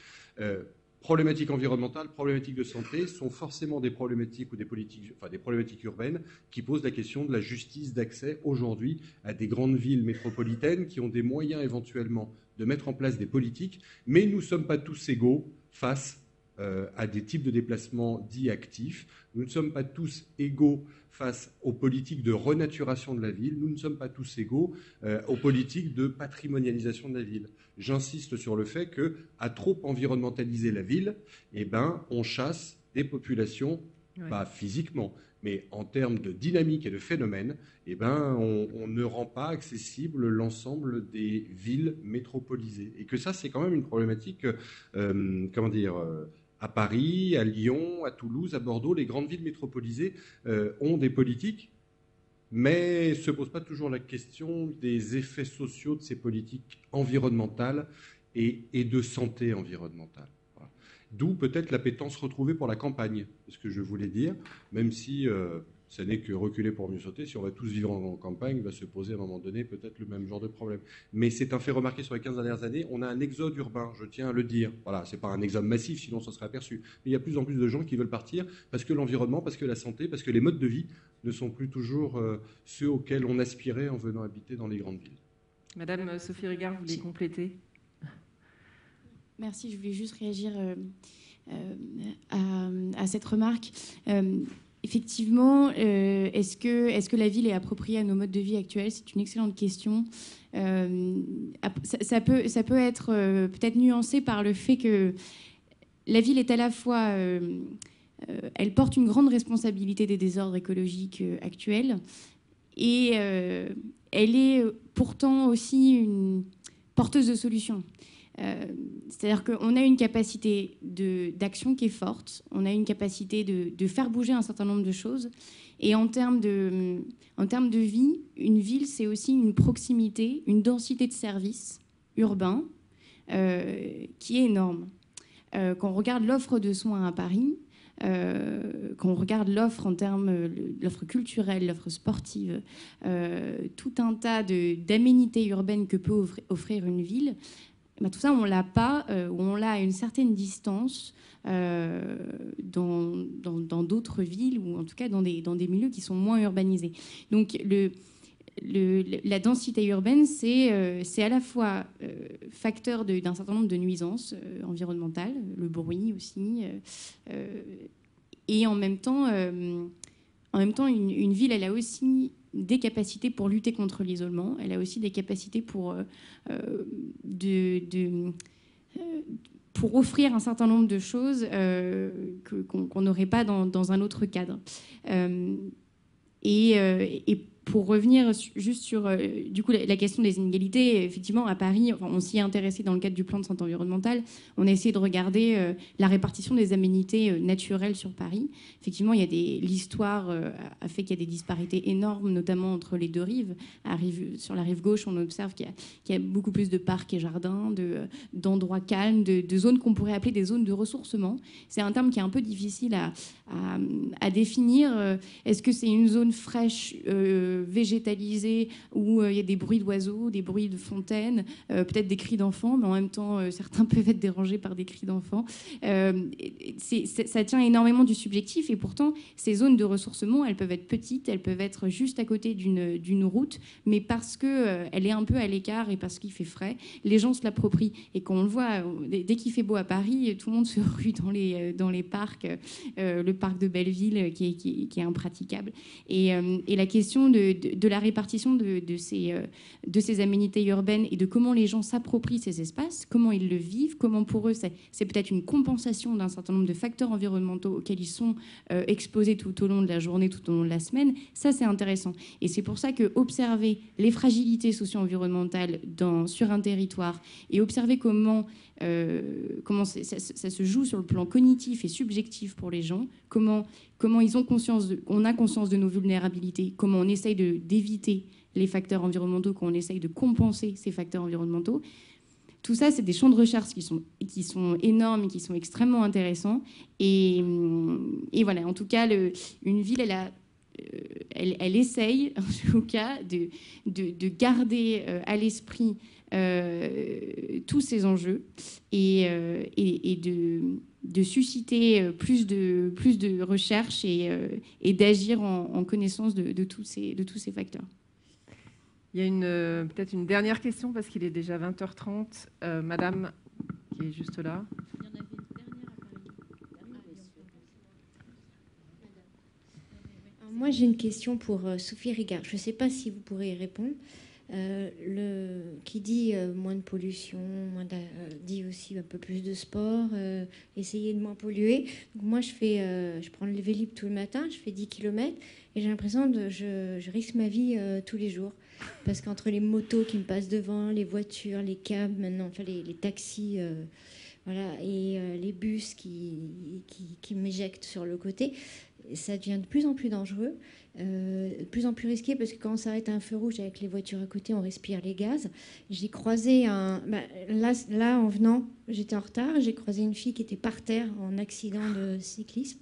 problématiques environnementales, problématiques de santé sont forcément des problématiques ou des problématiques urbaines qui posent la question de la justice d'accès aujourd'hui à des grandes villes métropolitaines qui ont des moyens éventuellement de mettre en place des politiques, mais nous ne sommes pas tous égaux face à des types de déplacements dits actifs. Nous ne sommes pas tous égaux face aux politiques de renaturation de la ville. Nous ne sommes pas tous égaux aux politiques de patrimonialisation de la ville. J'insiste sur le fait qu'à trop environnementaliser la ville, on chasse des populations, pas physiquement, mais en termes de dynamique et de phénomène, on ne rend pas accessible l'ensemble des villes métropolisées. Et que ça, c'est quand même une problématique, à Paris, à Lyon, à Toulouse, à Bordeaux, les grandes villes métropolisées ont des politiques, mais ne se pose pas toujours la question des effets sociaux de ces politiques environnementales et de santé environnementale. Voilà. D'où peut-être l'appétence retrouvée pour la campagne, c'est ce que je voulais dire, même si ça n'est que reculer pour mieux sauter. Si on va tous vivre en campagne, il va se poser à un moment donné peut-être le même genre de problème. Mais c'est un fait remarqué sur les 15 dernières années, on a un exode urbain, je tiens à le dire. Voilà, c'est pas un exode massif, sinon ça serait aperçu. Mais il y a plus en plus de gens qui veulent partir parce que l'environnement, parce que la santé, parce que les modes de vie ne sont plus toujours ceux auxquels on aspirait en venant habiter dans les grandes villes. Madame Sophie Rigard, vous voulez compléter? Merci, je voulais juste réagir à cette remarque. Effectivement, est-ce que la ville est appropriée à nos modes de vie actuels? C'est une excellente question. Ça peut être peut-être nuancé par le fait que la ville est à la fois... elle porte une grande responsabilité des désordres écologiques actuels et elle est pourtant aussi une porteuse de solutions. C'est-à-dire qu'on a une capacité d'action qui est forte, on a une capacité de faire bouger un certain nombre de choses. Et en termes de vie, une ville, c'est aussi une proximité, une densité de services urbains qui est énorme. Quand on regarde l'offre de soins à Paris, quand on regarde l'offre en termes l'offre culturelle, l'offre sportive, tout un tas d'aménités urbaines que peut offrir une ville, ben tout ça, on ne l'a pas, ou on l'a à une certaine distance dans d'autres villes, ou en tout cas dans des milieux qui sont moins urbanisés. Donc la densité urbaine, c'est à la fois facteur d'un certain nombre de nuisances environnementales, le bruit aussi, et en même temps, une ville, elle a aussi des capacités pour lutter contre l'isolement. Elle a aussi des capacités pour offrir un certain nombre de choses qu'on n'aurait pas dans un autre cadre. Et pour revenir juste sur du coup, la question des inégalités, effectivement, à Paris, enfin, on s'y est intéressé dans le cadre du plan de santé environnementale. On a essayé de regarder la répartition des aménités naturelles sur Paris. Effectivement, l'histoire a fait qu'il y a des disparités énormes, notamment entre les deux rives. Sur la rive gauche, on observe qu'il y a beaucoup plus de parcs et jardins, d'endroits calmes, de zones qu'on pourrait appeler des zones de ressourcement. C'est un terme qui est un peu difficile à définir. Est-ce que c'est une zone fraîche, végétalisée, où il y a des bruits d'oiseaux, des bruits de fontaines, peut-être des cris d'enfants, mais en même temps, certains peuvent être dérangés par des cris d'enfants. Ça tient énormément du subjectif, et pourtant, ces zones de ressourcement, elles peuvent être petites, elles peuvent être juste à côté d'une route, mais parce qu'elle est un peu à l'écart et parce qu'il fait frais, les gens se l'approprient. Et quand on le voit, dès qu'il fait beau à Paris, tout le monde se rue dans les parcs, le parc de Belleville qui est impraticable. Et la question de la répartition de ces aménités urbaines et de comment les gens s'approprient ces espaces, comment ils le vivent, comment pour eux c'est peut-être une compensation d'un certain nombre de facteurs environnementaux auxquels ils sont exposés tout au long de la journée, tout au long de la semaine, ça c'est intéressant. Et c'est pour ça que observer les fragilités socio-environnementales sur un territoire et observer comment ça se joue sur le plan cognitif et subjectif pour les gens, comment ils ont on a conscience de nos vulnérabilités, comment on essaye d'éviter les facteurs environnementaux, comment on essaye de compenser ces facteurs environnementaux. Tout ça, c'est des champs de recherche qui sont énormes et qui sont extrêmement intéressants. Et voilà, en tout cas, une ville, elle essaye, en tout cas, de garder à l'esprit tous ces enjeux et de susciter plus de recherche et d'agir en connaissance de tous ces facteurs. Il y a peut-être une dernière question parce qu'il est déjà 20h30. Madame qui est juste là. Il y en avait une dernière à Paris. Moi, j'ai une question pour Sophie Rigard. Je ne sais pas si vous pourrez y répondre. Qui dit moins de pollution, dit aussi un peu plus de sport, essayer de moins polluer. Donc moi, je prends le Vélib tout le matin, je fais 10 km et j'ai l'impression je risque ma vie tous les jours. Parce qu'entre les motos qui me passent devant, les voitures, les cabs, maintenant, enfin les taxis Voilà, et les bus qui m'éjectent sur le côté, ça devient de plus en plus dangereux, de plus en plus risqué, parce que quand on s'arrête à un feu rouge avec les voitures à côté, on respire les gaz. J'ai croisé là, en venant, j'étais en retard, j'ai croisé une fille qui était par terre en accident de cyclisme.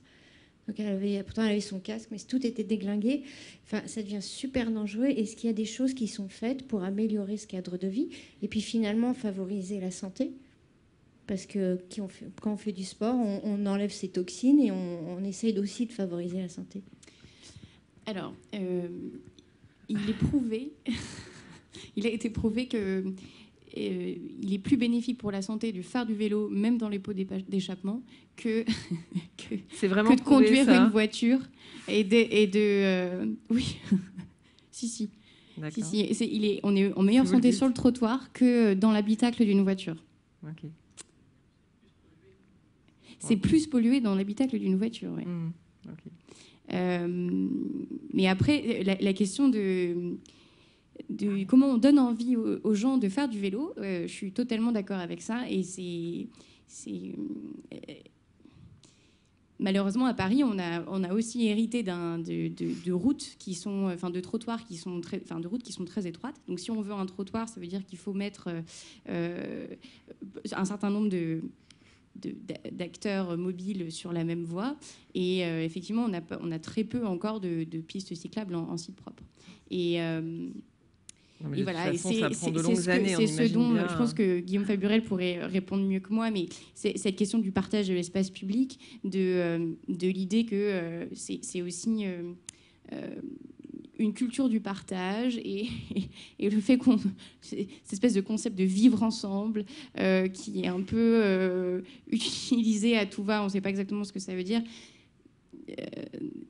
Donc pourtant, elle avait son casque, mais tout était déglingué. Enfin, ça devient super dangereux. Est-ce qu'il y a des choses qui sont faites pour améliorer ce cadre de vie et puis finalement favoriser la santé? Parce que quand on fait du sport, on enlève ces toxines et on essaye aussi de favoriser la santé. Alors, il est prouvé, il a été prouvé que il est plus bénéfique pour la santé de faire du vélo, même dans les pots d'échappement, que de conduire une voiture et de oui, si. On est en meilleure santé sur le trottoir que dans l'habitacle d'une voiture. Okay. C'est plus pollué dans l'habitacle d'une voiture, oui. Okay. Mais après, la question de comment on donne envie aux gens de faire du vélo, je suis totalement d'accord avec ça. Et malheureusement, à Paris, on a aussi hérité de routes qui sont, de trottoirs qui sont de routes qui sont très étroites. Donc, si on veut un trottoir, ça veut dire qu'il faut mettre un certain nombre d'acteurs mobiles sur la même voie. Et effectivement, on a très peu encore de pistes cyclables en site propre. Et voilà, c'est ce dont je pense que Guillaume Faburel pourrait répondre mieux que moi, mais c'est cette question du partage de l'espace public, de l'idée que c'est aussi une culture du partage et le fait cette espèce de concept de vivre ensemble qui est un peu utilisé à tout va, on ne sait pas exactement ce que ça veut dire.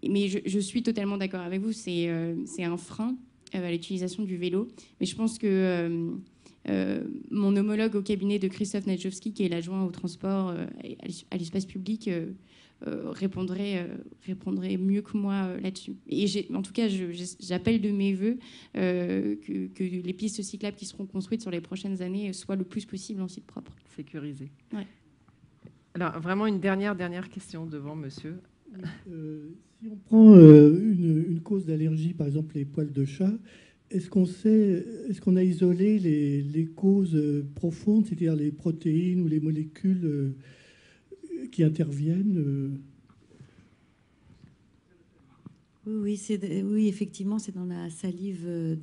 Mais je suis totalement d'accord avec vous, c'est un frein à l'utilisation du vélo. Mais je pense que mon homologue au cabinet de Christophe Nadjowski, qui est l'adjoint au transport à l'espace public, répondrait mieux que moi là-dessus. Et en tout cas, j'appelle de mes voeux que les pistes cyclables qui seront construites sur les prochaines années soient le plus possible en site propre. Sécurisé. Ouais. Alors, vraiment une dernière question devant monsieur. Si on prend une cause d'allergie, par exemple les poils de chat, est-ce qu'on a isolé les causes profondes, c'est-à-dire les protéines ou les molécules qui interviennent Oui, effectivement, c'est dans la salive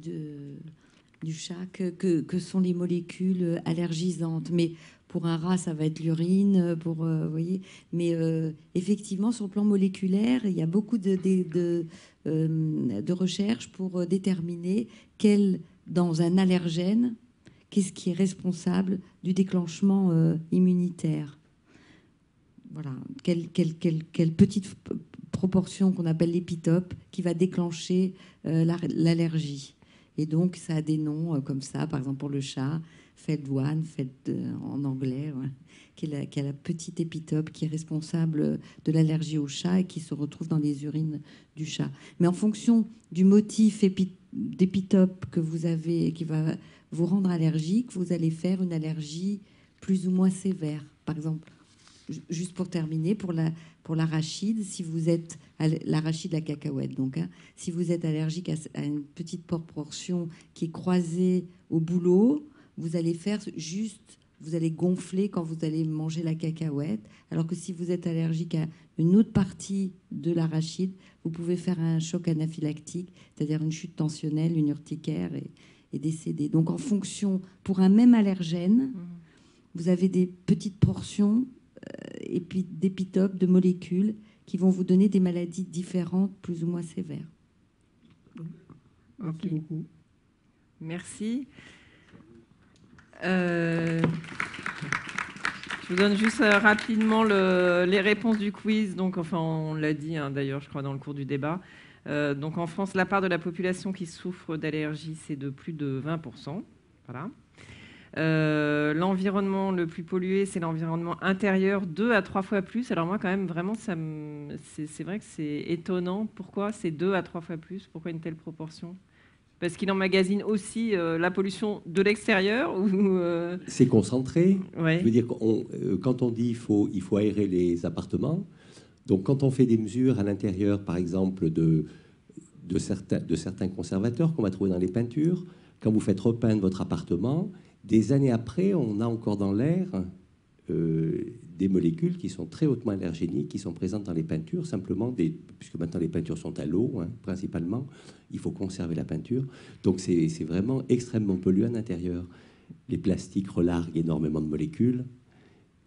du chat que sont les molécules allergisantes. Mais pour un rat, ça va être l'urine, vous voyez. Mais effectivement, sur le plan moléculaire, il y a beaucoup de recherches pour déterminer dans un allergène, qu'est-ce qui est responsable du déclenchement immunitaire. Voilà, quelle petite proportion qu'on appelle l'épitope qui va déclencher l'allergie. Et donc, ça a des noms comme ça, par exemple pour le chat, FELD1, en anglais, ouais, qui est la petite épitope qui est responsable de l'allergie au chat et qui se retrouve dans les urines du chat. Mais en fonction du motif d'épitope que vous avez, qui va vous rendre allergique, vous allez faire une allergie plus ou moins sévère. Par exemple, juste pour terminer, pour l'arachide, si vous êtes l'arachide, la cacahuète, donc, si vous êtes allergique à une petite proportion qui est croisée au bouleau, vous allez vous allez gonfler quand vous allez manger la cacahuète, alors que si vous êtes allergique à une autre partie de l'arachide, vous pouvez faire un choc anaphylactique, c'est-à-dire une chute tensionnelle, une urticaire et décéder. Donc en fonction, pour un même allergène, vous avez des petites portions et puis d'épitopes, de molécules qui vont vous donner des maladies différentes, plus ou moins sévères. Merci beaucoup. Merci. Je vous donne juste rapidement les réponses du quiz. Donc, enfin, on l'a dit d'ailleurs, je crois, dans le cours du débat. Donc, en France, la part de la population qui souffre d'allergie, c'est de plus de 20%. Voilà. L'environnement le plus pollué, c'est l'environnement intérieur, 2 à 3 fois plus. Alors moi, quand même, vraiment, c'est vrai que c'est étonnant. Pourquoi c'est 2 à 3 fois plus? Pourquoi une telle proportion? Parce qu'il emmagasine aussi la pollution de l'extérieur ou C'est concentré. Ouais. Je veux dire, quand on dit il faut aérer les appartements, donc quand on fait des mesures à l'intérieur, par exemple, de certains conservateurs qu'on va trouver dans les peintures, quand vous faites repeindre votre appartement, des années après, on a encore dans l'air des molécules qui sont très hautement allergéniques, qui sont présentes dans les peintures, simplement, puisque maintenant les peintures sont à l'eau, hein, principalement, il faut conserver la peinture. Donc c'est vraiment extrêmement polluant à l'intérieur. Les plastiques relarguent énormément de molécules.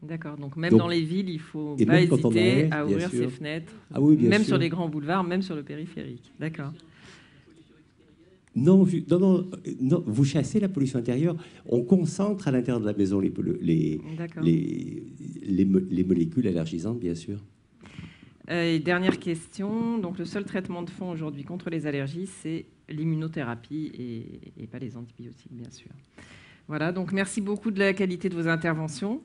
D'accord, donc même dans les villes, il ne faut pas hésiter à ouvrir ses fenêtres, même sur les grands boulevards, même sur le périphérique. D'accord. Non, vous chassez la pollution intérieure. On concentre à l'intérieur de la maison les molécules allergisantes, bien sûr. Et dernière question. Donc, le seul traitement de fond aujourd'hui contre les allergies, c'est l'immunothérapie et pas les antibiotiques, bien sûr. Voilà, donc merci beaucoup de la qualité de vos interventions.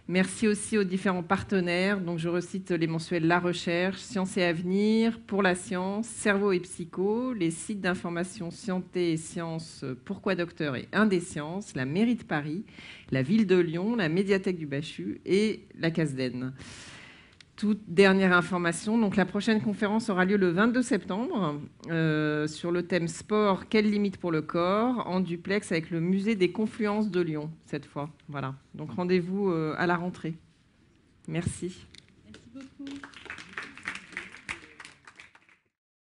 Merci aussi aux différents partenaires. Donc, je recite les mensuels La Recherche, Science et Avenir, Pour la Science, Cerveau et Psycho, les sites d'information Santé et Sciences, Pourquoi Docteur et Indesciences, la mairie de Paris, la ville de Lyon, la médiathèque du Bachut et la CASDEN. Toute dernière information, donc la prochaine conférence aura lieu le 22 septembre sur le thème sport, quelles limites pour le corps, en duplex avec le musée des Confluences de Lyon cette fois. Voilà, donc rendez-vous à la rentrée. Merci. Merci beaucoup.